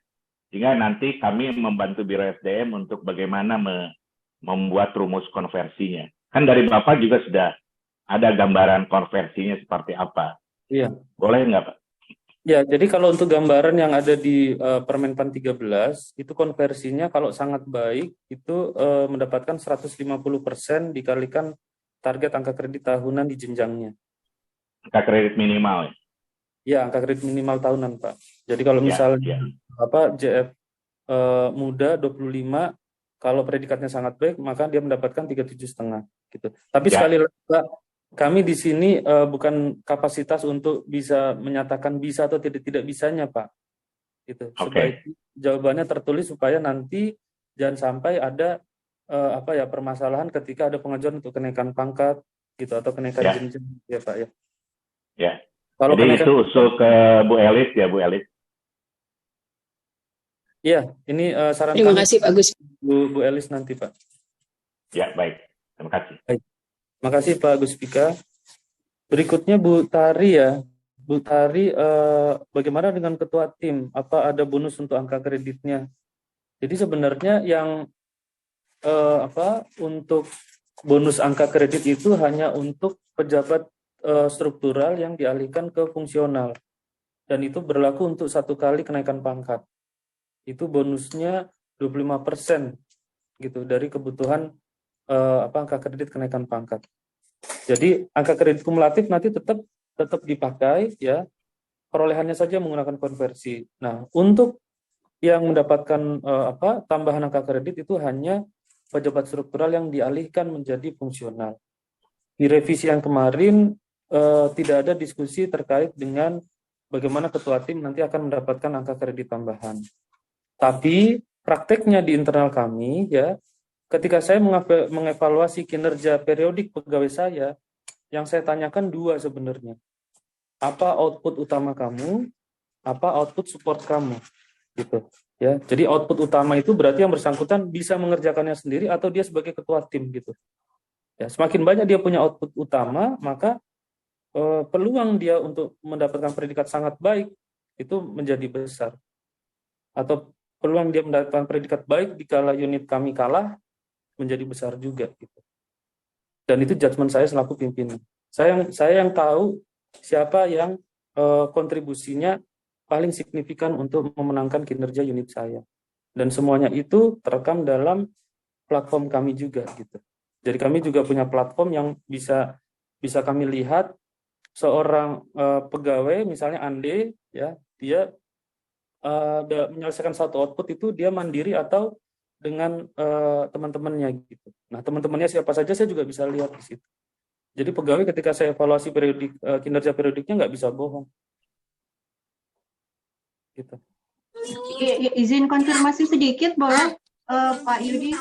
Sehingga nanti kami membantu Biro SDM untuk bagaimana membuat rumus konversinya. Kan dari Bapak juga sudah ada gambaran konversinya seperti apa. Iya. Boleh nggak Pak? Ya, jadi kalau untuk gambaran yang ada di Permenpan 13, itu konversinya kalau sangat baik, itu mendapatkan 150% dikalikan target angka kredit tahunan di jenjangnya. Angka kredit minimal ya? Ya, angka kredit minimal tahunan, Pak. Jadi kalau misalnya JF muda 25, kalau predikatnya sangat baik, maka dia mendapatkan 37,5 gitu. Tapi sekali lagi, Pak, kami di sini bukan kapasitas untuk bisa menyatakan bisa atau tidak bisanya, Pak. Gitu. Sebaiknya jawabannya tertulis supaya nanti jangan sampai ada permasalahan ketika ada pengajuan untuk kenaikan pangkat gitu atau kenaikan jenjang ya, Pak ya. Ya. Kalau jadi itu usul ke Bu Elis ya, Bu Elis. Iya, ini saran Terima kasih Pak Gus. Bu Elis nanti, Pak. Ya, baik. Terima kasih. Baik. Terima kasih Pak Gus Pika. Berikutnya Bu Tari ya. Bu Tari, bagaimana dengan ketua tim? Apa ada bonus untuk angka kreditnya? Jadi sebenarnya yang untuk bonus angka kredit itu hanya untuk pejabat struktural yang dialihkan ke fungsional. Dan itu berlaku untuk 1 kali kenaikan pangkat. Itu bonusnya 25% gitu dari kebutuhan angka kredit kenaikan pangkat. Jadi angka kredit kumulatif nanti tetap dipakai ya, perolehannya saja menggunakan konversi. Nah, untuk yang mendapatkan tambahan angka kredit itu hanya pejabat struktural yang dialihkan menjadi fungsional. Di revisi yang kemarin tidak ada diskusi terkait dengan bagaimana ketua tim nanti akan mendapatkan angka kredit tambahan. Tapi prakteknya di internal kami ya, ketika saya mengevaluasi kinerja periodik pegawai saya, yang saya tanyakan dua sebenarnya. Apa output utama kamu, apa output support kamu, gitu. Ya, jadi output utama itu berarti yang bersangkutan bisa mengerjakannya sendiri atau dia sebagai ketua tim gitu. Ya, semakin banyak dia punya output utama, maka peluang dia untuk mendapatkan predikat sangat baik itu menjadi besar. Atau peluang dia mendapatkan predikat baik dikala unit kami kalah menjadi besar juga gitu. Dan itu judgement saya selaku pimpinan. Saya yang tahu siapa yang kontribusinya paling signifikan untuk memenangkan kinerja unit saya. Dan semuanya itu terekam dalam platform kami juga gitu. Jadi kami juga punya platform yang bisa kami lihat seorang pegawai misalnya Ande ya, dia menyelesaikan satu output itu dia mandiri atau dengan teman-temannya gitu. Nah, teman-temannya siapa saja saya juga bisa lihat di situ. Jadi pegawai ketika saya evaluasi kinerja periodiknya nggak bisa bohong. Gitu. Izin konfirmasi sedikit boleh, Pak Yudi?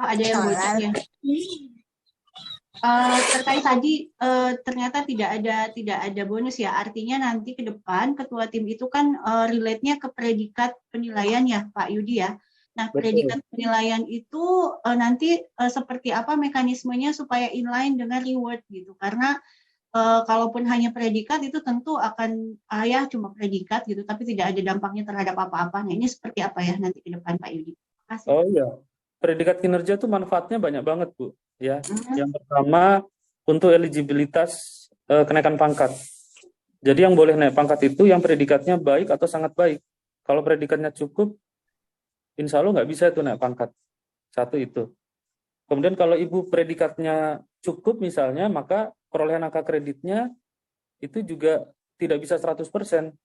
Ada yang bocor ya. Terkait tadi ternyata tidak ada bonus ya. Artinya nanti ke depan ketua tim itu kan relate-nya ke predikat penilaian ya, Pak Yudi ya. Nah, predikat penilaian itu nanti seperti apa mekanismenya supaya inline dengan reward gitu. Karena kalaupun hanya predikat itu tentu akan cuma predikat gitu, tapi tidak ada dampaknya terhadap apa-apa. Nah, ini seperti apa ya nanti ke depan Pak Yudi? Terima kasih. Oh iya, predikat kinerja itu manfaatnya banyak banget Bu. Ya, yang pertama untuk eligibilitas kenaikan pangkat. Jadi yang boleh naik pangkat itu yang predikatnya baik atau sangat baik. Kalau predikatnya cukup, insya Allah nggak bisa itu naik pangkat. Satu itu. Kemudian kalau ibu predikatnya cukup misalnya, maka perolehan angka kreditnya itu juga tidak bisa 100%.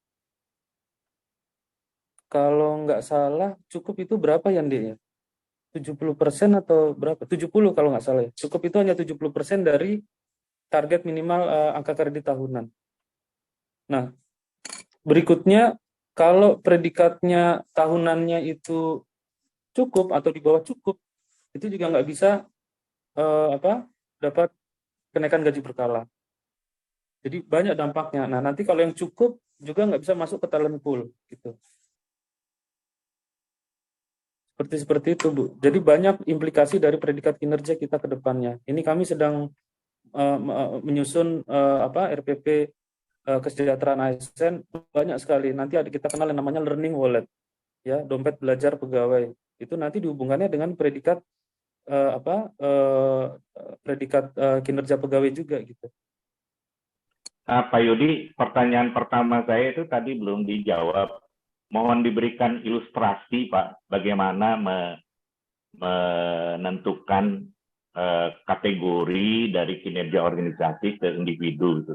Kalau nggak salah cukup itu berapa ya Ndek ya? 70% atau berapa? 70 kalau nggak salah ya. Cukup itu hanya 70% dari target minimal angka kredit tahunan. Nah, berikutnya kalau predikatnya tahunannya itu cukup atau di bawah cukup, itu juga nggak bisa dapat kenaikan gaji berkala. Jadi banyak dampaknya. Nah, nanti kalau yang cukup juga nggak bisa masuk ke talent pool gitu. Seperti itu, Bu. Jadi banyak implikasi dari predikat kinerja kita ke depannya. Ini kami sedang menyusun RPP kesejahteraan ASN banyak sekali. Nanti kita kenal yang namanya learning wallet, ya, dompet belajar pegawai. Itu nanti dihubungannya dengan predikat predikat kinerja pegawai juga gitu. Pak Yudi, pertanyaan pertama saya itu tadi belum dijawab. Mohon diberikan ilustrasi, Pak, bagaimana menentukan kategori dari kinerja organisasi ke individu gitu.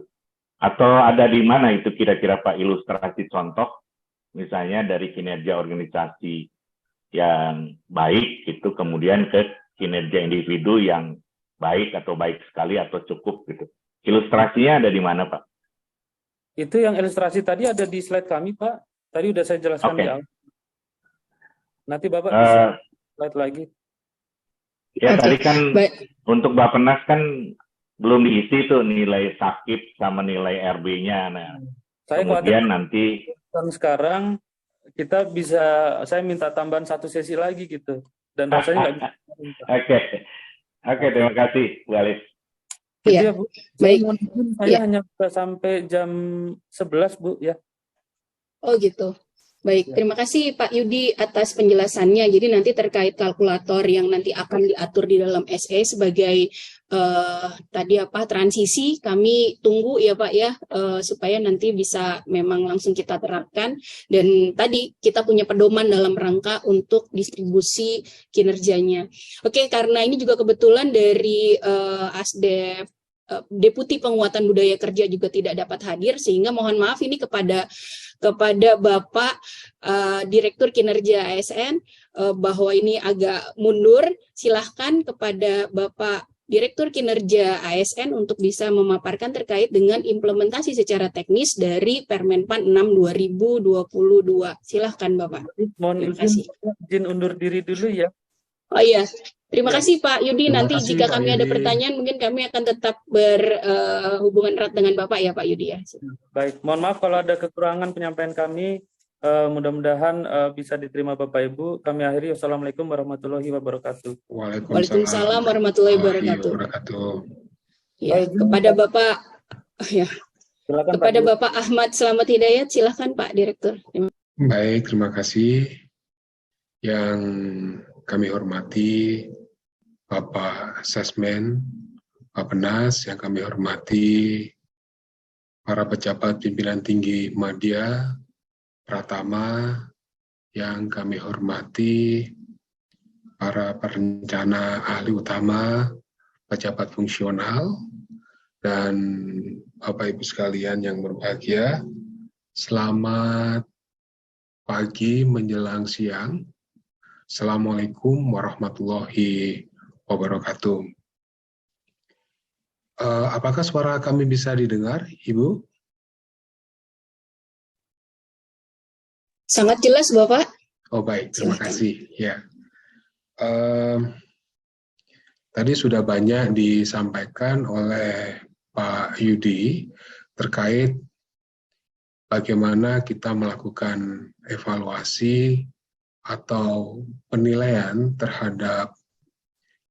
Atau ada di mana itu kira-kira Pak ilustrasi contoh, misalnya dari kinerja organisasi yang baik itu kemudian ke kinerja individu yang baik atau baik sekali atau cukup gitu. Ilustrasinya ada di mana, Pak? Itu yang ilustrasi tadi ada di slide kami, Pak. Tadi udah saya jelaskan di awal. Nanti Bapak bisa slide lagi. Ya, tadi kan untuk Bappenas kan belum diisi tuh nilai sakit sama nilai RB-nya. Nah, kemudian nanti sekarang kita bisa, saya minta tambahan 1 sesi lagi gitu. Dan rasanya nggak bisa. Oke, terima kasih, Bu Alis. Iya, Bu. Baik. Saya hanya bisa sampai jam 11, Bu, ya. Oh gitu. Baik, Ya. terima kasih Pak Yudi atas penjelasannya. Jadi nanti terkait kalkulator yang nanti akan diatur di dalam SE sebagai tadi apa transisi, kami tunggu ya Pak ya, supaya nanti bisa memang langsung kita terapkan. Dan tadi kita punya pedoman dalam rangka untuk distribusi kinerjanya. Oke, karena ini juga kebetulan dari ASDEP Deputi Penguatan Budaya Kerja juga tidak dapat hadir, sehingga mohon maaf ini kepada Bapak Direktur Kinerja ASN bahwa ini agak mundur. Silahkan kepada Bapak Direktur Kinerja ASN untuk bisa memaparkan terkait dengan implementasi secara teknis dari Permenpan 6 2022. Silahkan Bapak. Mohon Terima kasih. izin undur diri dulu ya. Oh iya, terima Ya. kasih Pak Yudi. Terima Nanti kasih, jika Pak kami ada Yudi. pertanyaan, mungkin kami akan tetap berhubungan erat dengan Bapak ya Pak Yudi ya. Baik, mohon maaf kalau ada kekurangan penyampaian kami. Mudah-mudahan bisa diterima Bapak Ibu. Kami akhiri. Wassalamualaikum warahmatullahi wabarakatuh. Waalaikumsalam warahmatullahi wabarakatuh. Ya, Baik. kepada Bapak ya, Silakan Pak. kepada Bapak Ahmad Selamat Hidayat, silahkan Pak Direktur. Baik, terima kasih. Yang kami hormati Bapak Sesmen, Pak Penas, yang kami hormati para pejabat pimpinan tinggi Madya, Pratama, yang kami hormati para perencana ahli utama, pejabat fungsional, dan Bapak Ibu sekalian yang berbahagia, selamat pagi menjelang siang. Assalamualaikum warahmatullahi wabarakatuh. Apakah suara kami bisa didengar, Ibu? Sangat jelas Bapak. Oh baik, terima Silakan. kasih. Ya, tadi sudah banyak disampaikan oleh Pak Yudi terkait bagaimana kita melakukan evaluasi atau penilaian terhadap